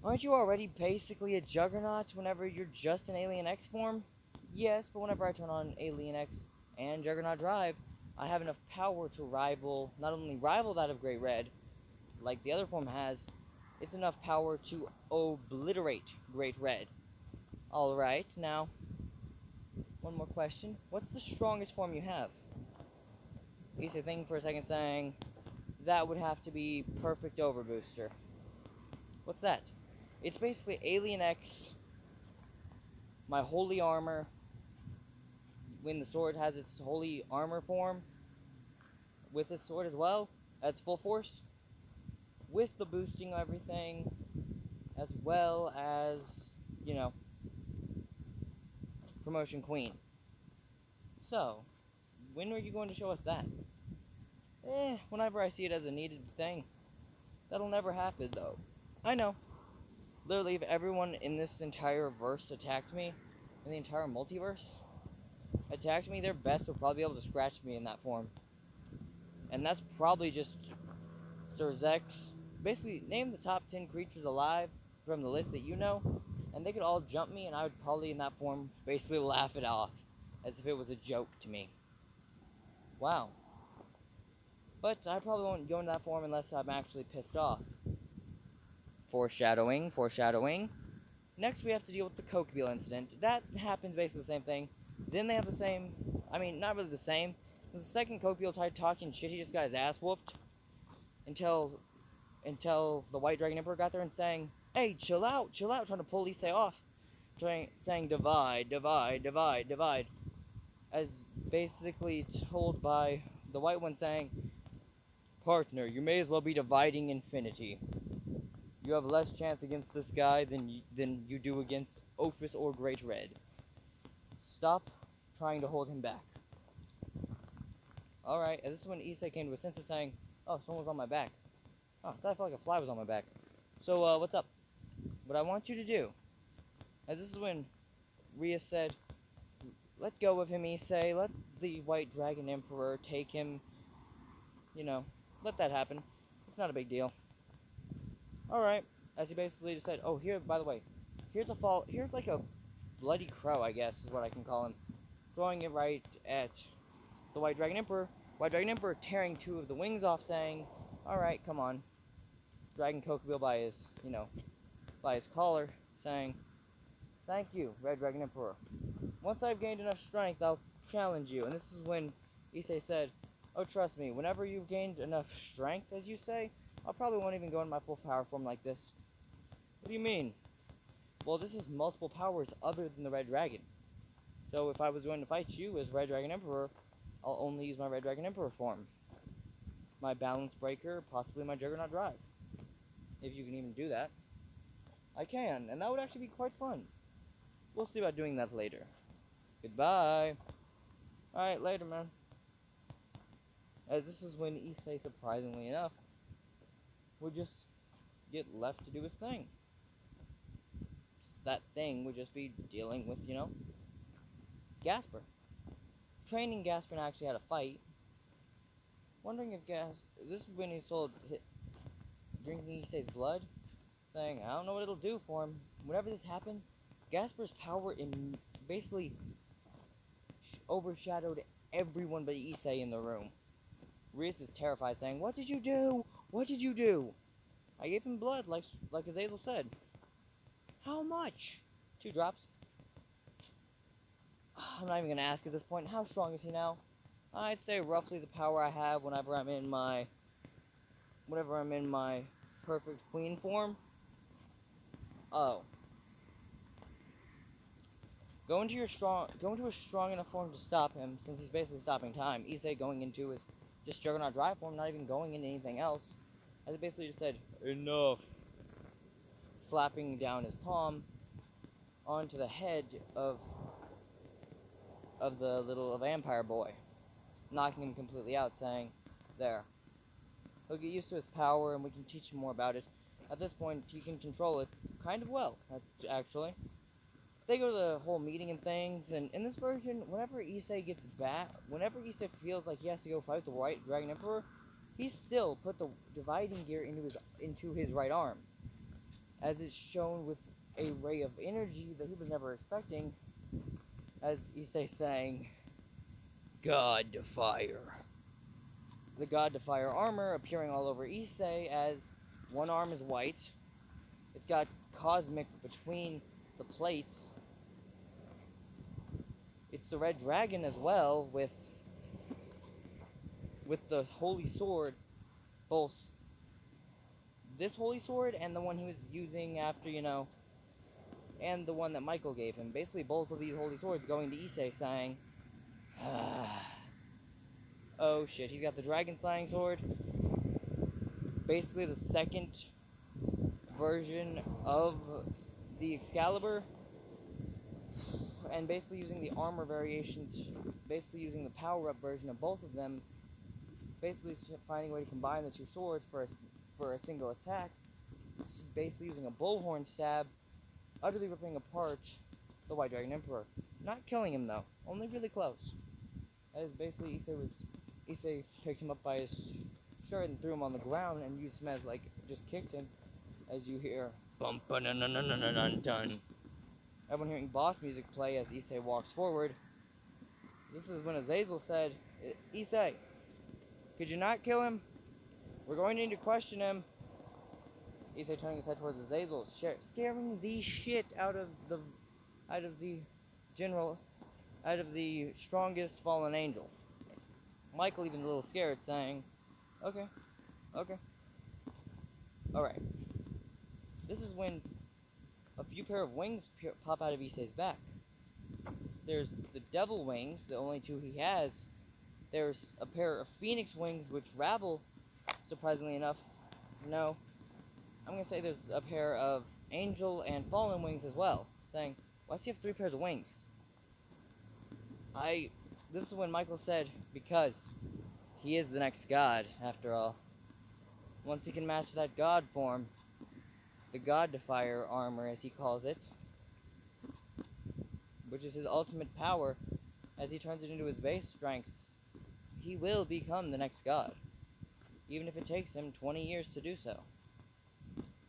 "Aren't you already basically a Juggernaut whenever you're just an Alien X form?" "Yes, but whenever I turn on Alien X and Juggernaut drive, I have enough power to not only rival that of Great Red, like the other form has, it's enough power to obliterate Great Red." "Alright, now, one more question. What's the strongest form you have?" Issei thinking for a second, saying, that would have to be perfect overbooster. What's that? It's basically Alien X, my holy armor, when the sword has its holy armor form, with its sword as well, at full force, with the boosting everything, as well as, you know, Promotion Queen. So, when are you going to show us that? Whenever I see it as a needed thing. That'll never happen, though. I know. Literally, if everyone in this entire verse attacked me, in the entire multiverse, attacked me, their best would probably be able to scratch me in that form. And that's probably just Sir Zex. Basically, name the top 10 creatures alive from the list that you know, and they could all jump me, and I would probably, in that form, basically laugh it off, as if it was a joke to me. Wow. But I probably won't go in that form unless I'm actually pissed off. Foreshadowing, foreshadowing. Next, we have to deal with the Cokeville incident. That happens basically the same thing. Then they have the same, I mean, not really the same. Since the second Cokeville tried talking shit, he just got his ass whooped. Until the White Dragon Emperor got there and saying, hey, chill out, trying to pull issei off. Saying, divide, divide, divide, divide. As basically told by the White One saying, partner, you may as well be dividing infinity. You have less chance against this guy than you do against Ophis or Great Red. Stop trying to hold him back. Alright, and this is when issei came to his senses saying, oh, someone was on my back. Oh, I thought I felt like a fly was on my back. So, what's up? What I want you to do, as this is when Ria said, let go of him, issei, let the White Dragon Emperor take him, you know, let that happen. It's not a big deal. Alright, as he basically just said, oh, here, by the way, here's like a bloody crow, I guess, is what I can call him, throwing it right at the White Dragon Emperor. White Dragon Emperor tearing two of the wings off, saying, alright, come on. Dragging Cokeville by his, by his collar, saying, thank you, Red Dragon Emperor. Once I've gained enough strength, I'll challenge you. And this is when issei said, oh, trust me, whenever you've gained enough strength, as you say, I probably won't even go in my full power form like this. What do you mean? Well, this is multiple powers other than the Red Dragon. So if I was going to fight you as Red Dragon Emperor, I'll only use my Red Dragon Emperor form. My Balance Breaker, possibly my Juggernaut Drive. If you can even do that. I can, and that would actually be quite fun. We'll see about doing that later. Goodbye. Alright, later, man. As this is when issei, surprisingly enough, would just get left to do his thing. That thing would just be dealing with, Gasper. Training Gasper and actually had a fight. Wondering if this is when he's told drinking issei's blood, saying, I don't know what it'll do for him. Whenever this happened, Gasper's power basically overshadowed everyone but issei in the room. Rias is terrified, saying, what did you do? What did you do? I gave him blood, like Azazel said. How much? 2 drops. I'm not even going to ask at this point, how strong is he now? I'd say roughly the power I have whenever I'm in my perfect queen form. Oh. Go into a strong enough form to stop him, since he's basically stopping time. Issei going into his just Juggernaut Drive form, not even going into anything else. As it basically just said, enough. Slapping down his palm onto the head of the little vampire boy, knocking him completely out, saying, there. He'll get used to his power, and we can teach him more about it. At this point, he can control it kind of well, actually. They go to the whole meeting and things, and in this version, whenever issei gets back, whenever issei feels like he has to go fight the White Dragon Emperor, he still put the dividing gear into his right arm, as it's shown with a ray of energy that he was never expecting, as issei saying, God to Fire. The God to Fire armor appearing all over issei, as one arm is white. It's got cosmic between the plates. It's the Red Dragon as well, with with the holy sword, both this holy sword and the one he was using after, and the one that Michael gave him. Basically, both of these holy swords going to Issei, saying, oh shit, he's got the dragon slaying sword. Basically, the second version of the Excalibur, and basically using the armor variations, basically using the power-up version of both of them, basically finding a way to combine the two swords for a single attack, basically using a bullhorn stab, utterly ripping apart the White Dragon Emperor. Not killing him though, only really close. As basically Issei picked him up by his shirt and threw him on the ground and used him as just kicked him, as you hear bum dun dun dun dun dun. Everyone hearing boss music play as Issei walks forward. This is when Azazel said, Issei, could you not kill him? We're going to need to question him. Issei turning his head towards Azazel, scaring the shit out of the strongest fallen angel. Michael even a little scared, saying, okay, alright. This is when a few pair of wings pop out of Issei's back. There's the devil wings, the only two he has. There's a pair of phoenix wings, which Rabble, surprisingly enough, no. I'm going to say there's a pair of angel and fallen wings as well. Saying, why does he have 3 pairs of wings? This is when Michael said, because he is the next god, after all. Once he can master that god form, the God Defier armor, as he calls it, which is his ultimate power, as he turns it into his base strength, he will become the next god, even if it takes him 20 years to do so.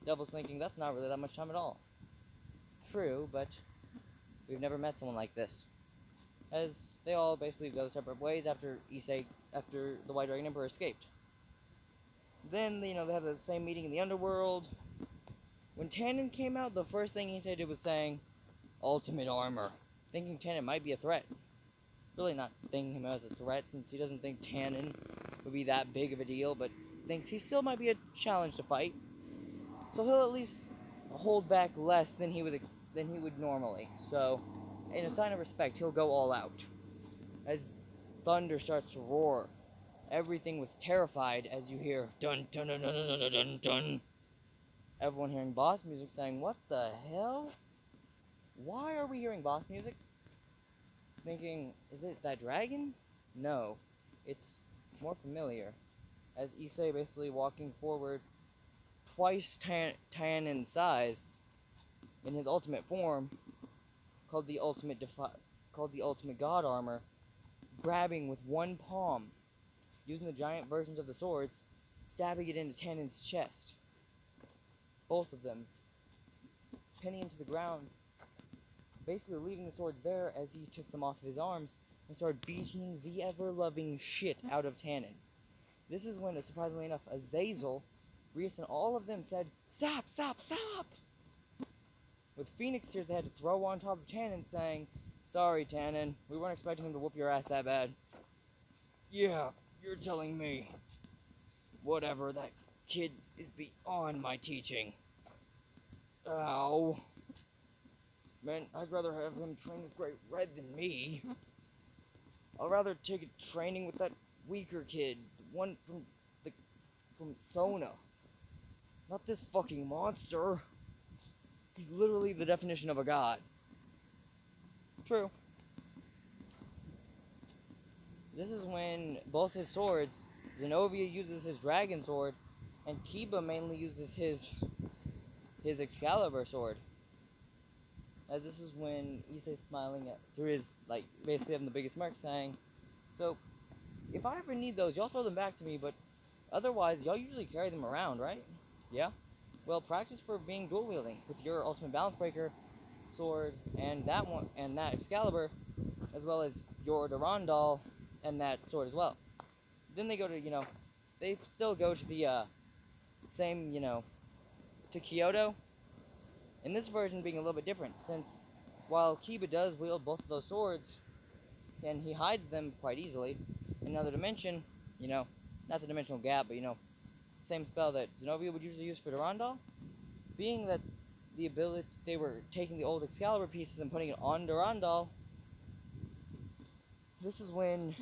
Devil's thinking, that's not really that much time at all. True, but we've never met someone like this. As they all basically go separate ways after the White Dragon Emperor escaped. Then, they have the same meeting in the underworld. When Tannen came out, the first thing he said was saying, ultimate armor, thinking Tannen might be a threat. Really not thinking him as a threat, since he doesn't think Tannen would be that big of a deal, but thinks he still might be a challenge to fight. So he'll at least hold back less than he would normally. So, in a sign of respect, he'll go all out. As thunder starts to roar, everything was terrified as you hear dun dun dun dun dun dun dun dun. Everyone hearing boss music, saying, what the hell? Why are we hearing boss music? Thinking, is it that dragon? No, it's more familiar. As Issei basically walking forward, twice Tannen in size, in his ultimate form, called the ultimate God armor, grabbing with one palm, using the giant versions of the swords, stabbing it into Tannen's chest. Both of them, pinning him to the ground, basically leaving the swords there as he took them off of his arms and started beating the ever-loving shit out of Tannen. This is when, surprisingly enough, Azazel, Reese, and all of them said, stop, stop, stop! With Phoenix tears they had to throw on top of Tannen, saying, sorry, Tannen, we weren't expecting him to whoop your ass that bad. Yeah, you're telling me. Whatever, that kid is beyond my teaching. Ow. Man, I'd rather have him train with Great Red than me. I'd rather take a training with that weaker kid, one from Sona. Not this fucking monster. He's literally the definition of a god. True. This is when both his swords, Zenobia uses his dragon sword, and Kiba mainly uses his Excalibur sword. As this is when Issei's smiling through his, basically having the biggest smirk, saying, so, if I ever need those, y'all throw them back to me, but otherwise, y'all usually carry them around, right? Yeah? Well, practice for being dual wielding with your ultimate balance breaker sword and that one and that Excalibur, as well as your Durandal and that sword as well. Then they go to, they still go to the same, to Kyoto. In this version being a little bit different, since while Kiba does wield both of those swords, and he hides them quite easily in another dimension, You know, not the dimensional gap, but you know, same spell that Zenobia would usually use for Durandal. Being that the ability, they were taking the old Excalibur pieces and putting it on Durandal, this is when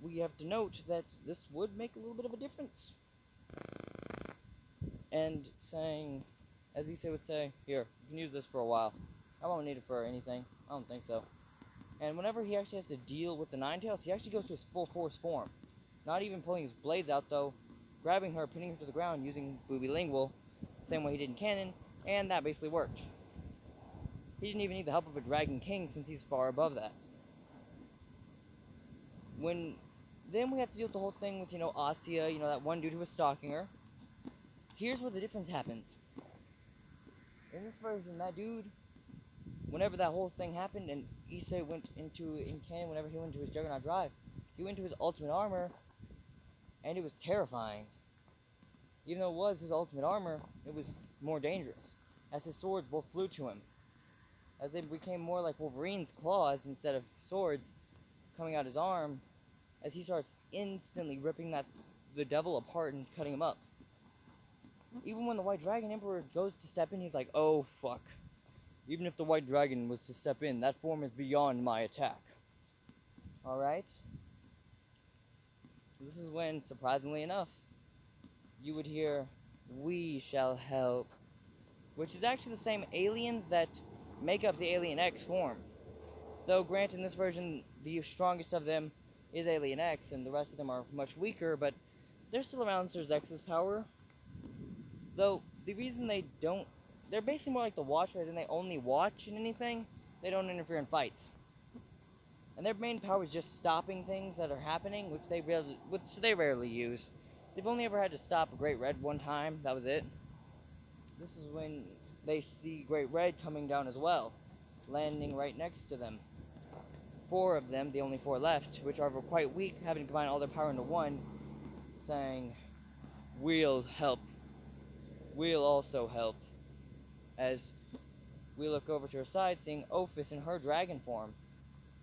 we have to note that this would make a little bit of a difference. And saying, as Issei would say, here, you can use this for a while. I won't need it for anything. I don't think so. And whenever he actually has to deal with the Ninetales, he actually goes to his full force form. Not even pulling his blades out, though. Grabbing her, pinning her to the ground using Booby Lingual, same way he did in Canon, and that basically worked. He didn't even need the help of a Dragon King since he's far above that. Then we have to deal with the whole thing with, you know, Asya, you know, that one dude who was stalking her. Here's where the difference happens. In this version, that dude, whenever that whole thing happened and Issei went into, in Canon, whenever he went into his Juggernaut Drive, he went into his ultimate armor, and it was terrifying. Even though it was his ultimate armor, it was more dangerous, as his swords both flew to him. As they became more like Wolverine's claws instead of swords coming out his arm, as he starts instantly ripping the devil apart and cutting him up. Even when the White Dragon Emperor goes to step in, he's like, oh fuck. Even if the White Dragon was to step in, that form is beyond my attack. Alright? This is when, surprisingly enough, you would hear, we shall help. Which is actually the same aliens that make up the Alien X form. Though, granted, in this version, the strongest of them is Alien X, and the rest of them are much weaker, but they're still around Sir Zex's power. Though, the reason they don't... They're basically more like the Watchers, and they only watch in anything. They don't interfere in fights. And their main power is just stopping things that are happening, which they rarely use. They've only ever had to stop a Great Red one time, that was it. This is when they see Great Red coming down as well, landing right next to them. 4 of them, the only 4 left, which are quite weak, having to combine all their power into one, saying, we'll help. We'll also help. As we look over to her side, seeing Ophis in her dragon form.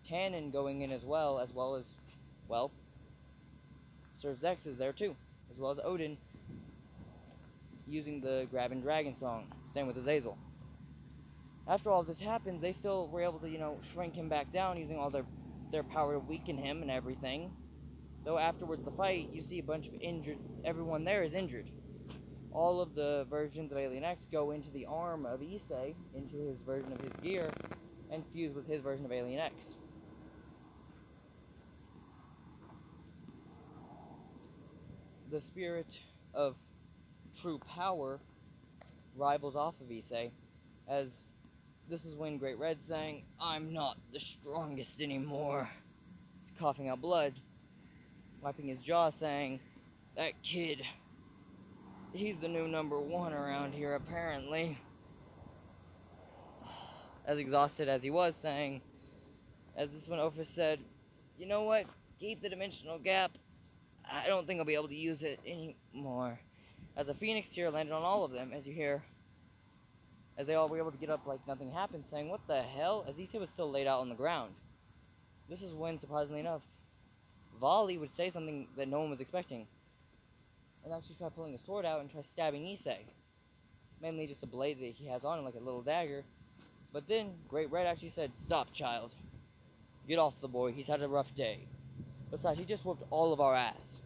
Tannen going in as well as, well, Sir Zex is there too, as well as Odin, using the Grab and Dragon song. Same with Azazel. After all this happens, they still were able to, you know, shrink him back down using all their power to weaken him and everything. Though afterwards the fight, you see a bunch of injured, everyone there is injured. All of the versions of Alien X go into the arm of Issei, into his version of his gear, and fuse with his version of Alien X. The spirit of true power rivals off of Issei, as this is when Great Red saying, I'm not the strongest anymore. He's coughing out blood, wiping his jaw saying, that kid, he's the new #1 around here apparently. As exhausted as he was saying, as this one Ophis said, you know what, keep the dimensional gap. I don't think I'll be able to use it anymore. As a phoenix tear landed on all of them, as you hear, as they all were able to get up like nothing happened, saying, what the hell? As Issei was still laid out on the ground. This is when, surprisingly enough, Volley would say something that no one was expecting. And actually try pulling a sword out and try stabbing Issei. Mainly just a blade that he has on him, like a little dagger. But then, Great Red actually said, stop, child. Get off the boy, he's had a rough day. Besides, he just whooped all of our ass.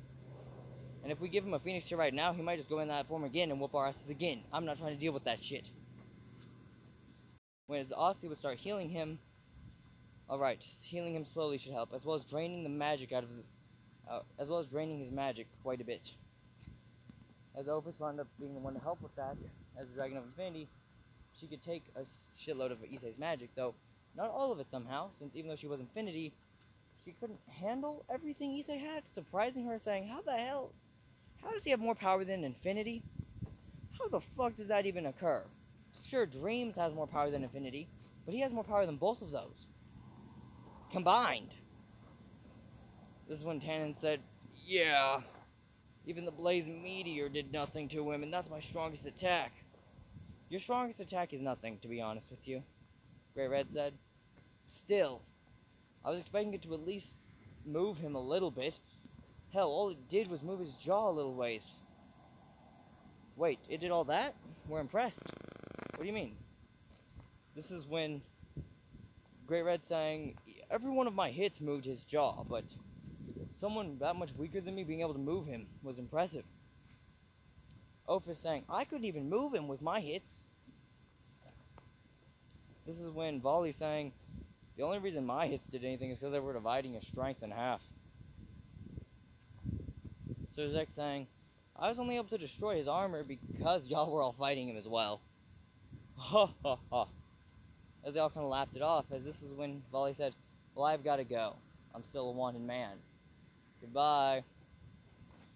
And if we give him a phoenix tear right now, he might just go in that form again and whoop our asses again. I'm not trying to deal with that shit. When Aussie would start healing him, alright, healing him slowly should help, as well as draining the magic out of as well as draining his magic quite a bit. As Opus wound up being the one to help with that, as the Dragon of Infinity, she could take a shitload of Issei's magic, though not all of it somehow, since even though she was Infinity, she couldn't handle everything Issei had, surprising her, saying, how the hell? How does he have more power than Infinity? How the fuck does that even occur? Sure, Dreams has more power than Infinity, but he has more power than both of those. Combined. This is when Tannen said, yeah, even the Blazing Meteor did nothing to him, and that's my strongest attack. Your strongest attack is nothing, to be honest with you, Great Red said. Still, I was expecting it to at least move him a little bit. Hell, all it did was move his jaw a little ways. Wait, it did all that? We're impressed. What do you mean? This is when Great Red saying, every one of my hits moved his jaw, but someone that much weaker than me being able to move him was impressive. Oph is saying, I couldn't even move him with my hits. This is when Volley's saying, the only reason my hits did anything is because they were dividing his strength in half. So Zek's saying, I was only able to destroy his armor because y'all were all fighting him as well. Ha ha ha. As they all kind of laughed it off, as this is when Volley said, well, I've got to go. I'm still a wanted man. Goodbye.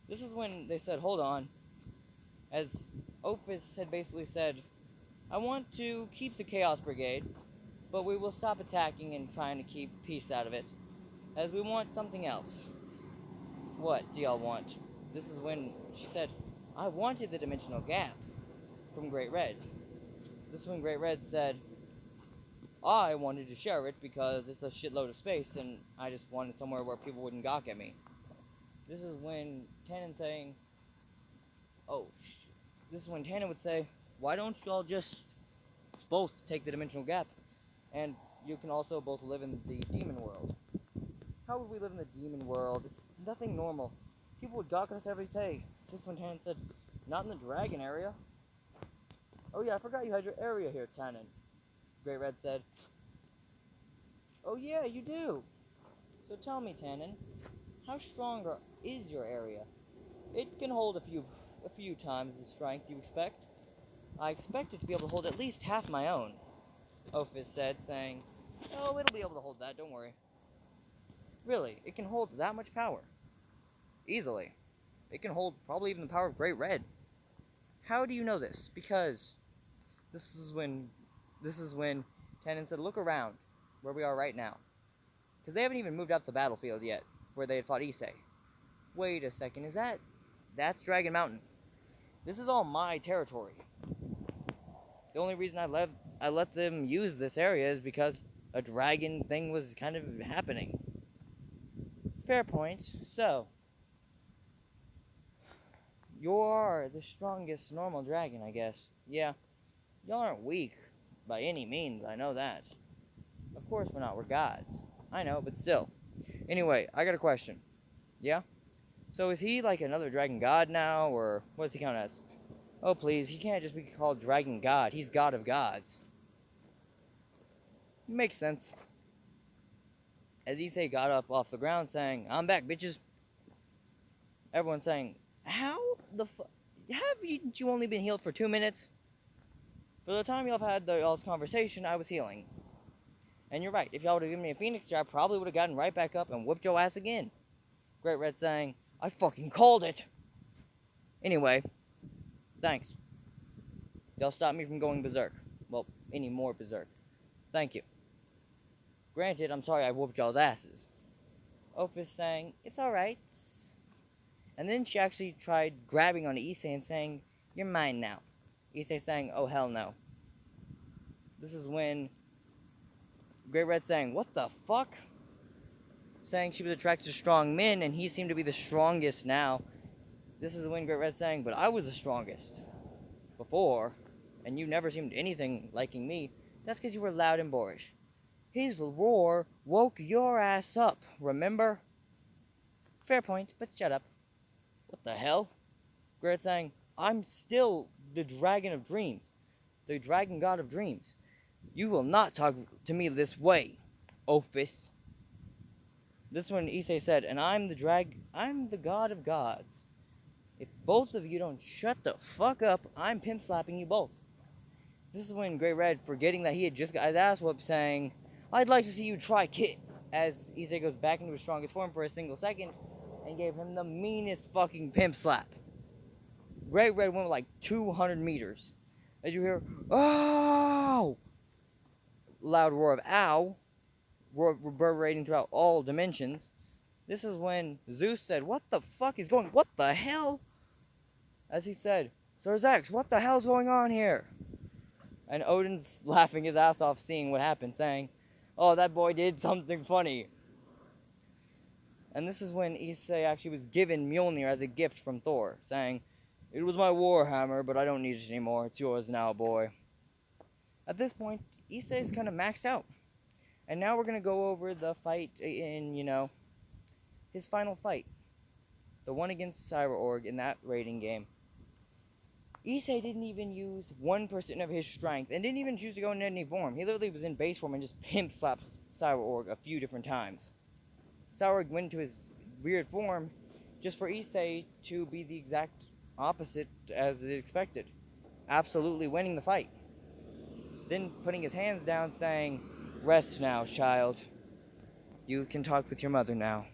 This is when they said, hold on. As Opus had basically said, I want to keep the Chaos Brigade, but we will stop attacking and trying to keep peace out of it, as we want something else. What do y'all want? This is when she said, I wanted the dimensional gap from Great Red. This is when Great Red said, I wanted to share it because it's a shitload of space and I just wanted somewhere where people wouldn't gawk at me. This is when Tannen saying, this is when Tannen would say, why don't y'all just both take the dimensional gap and you can also both live in the demon world. How would we live in the demon world? It's nothing normal. People would gawk at us every day. This is when Tannen said, not in the dragon area. Oh yeah, I forgot you had your area here, Tannen. Great Red said, oh yeah, you do. So tell me, Tannen, how strong is your area? It can hold a few times the strength you expect. I expect it to be able to hold at least half my own, Ophis said, saying, oh, it'll be able to hold that, don't worry. Really, it can hold that much power. Easily. It can hold probably even the power of Great Red. How do you know this? Because this is when Tannen said, look around where we are right now. Because they haven't even moved out the battlefield yet, where they had fought Issei. Wait a second, that's Dragon Mountain. This is all my territory. The only reason I let them use this area is because a dragon thing was kind of happening. Fair point. So, you're the strongest normal dragon, I guess. Yeah, y'all aren't weak by any means, I know that. Of course we're not, we're gods. I know, but still. Anyway, I got a question. Yeah? So is he like another dragon god now, or what does he count as? Oh please, he can't just be called dragon god, he's god of gods. Makes sense. As Issei got up off the ground saying, I'm back, bitches. Everyone saying, how the fuck? Haven't you only been healed for 2 minutes? For the time y'all have had y'all's conversation, I was healing. And you're right, if y'all would have given me a phoenix here, I probably would have gotten right back up and whooped your ass again. Great Red saying, I fucking called it. Anyway, thanks. Y'all stopped me from going berserk. Well, any more berserk. Thank you. Granted, I'm sorry I whooped y'all's asses. Ophis saying, it's alright. And then she actually tried grabbing onto Issei and saying, you're mine now. Issei saying, oh hell no. This is when Great Red saying, what the fuck? Saying she was attracted to strong men and he seemed to be the strongest now. This is when Great Red saying, but I was the strongest before, and you never seemed anything liking me. That's because you were loud and boorish. His roar woke your ass up, remember? Fair point, but shut up. What the hell? Great Red saying, I'm still the dragon of dreams. The dragon god of dreams. You will not talk to me this way, Ophis. This one Issei said, and I'm the god of gods. If both of you don't shut the fuck up, I'm pimp slapping you both. This is when Great Red, forgetting that he had just got his ass whooped, saying, I'd like to see you try Kit, as Issei goes back into his strongest form for a single second, and gave him the meanest fucking pimp slap. Great Red went like 200 meters. As you hear, oh! Loud roar of ow, reverberating throughout all dimensions. This is when Zeus said, what the fuck is going, what the hell? As he said, Sir Zex, what the hell's going on here? And Odin's laughing his ass off seeing what happened, saying, oh, that boy did something funny. And this is when Issei actually was given Mjolnir as a gift from Thor, saying, "It was my war hammer, but I don't need it anymore. It's yours now, boy." At this point, Issei is kind of maxed out. And now we're going to go over the fight in, his final fight. The one against Cyber-Org in that raiding game. Issei didn't even use 1% of his strength and didn't even choose to go in any form. He literally was in base form and just pimp slaps Cyber-Org a few different times. Cyber-Org went into his weird form just for Issei to be the exact opposite as expected. Absolutely winning the fight. Then putting his hands down saying, "Rest now, child. You can talk with your mother now."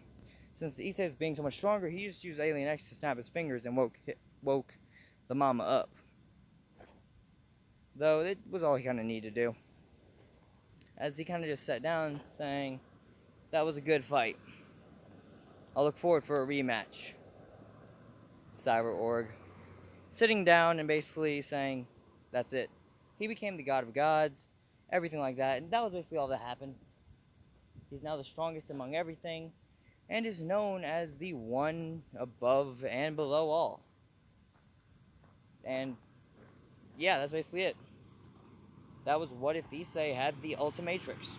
Since Issei is being so much stronger, he just used Alien X to snap his fingers and woke the mama up. Though it was all he kind of needed to do. As he kind of just sat down saying, "That was a good fight. I'll look forward for a rematch." Cyber-Org sitting down and basically saying, "That's it." He became the god of gods, everything like that, and that was basically all that happened. He's now the strongest among everything, and is known as the one above and below all. And yeah, that's basically it. That was what if Issei had the ultamatrix.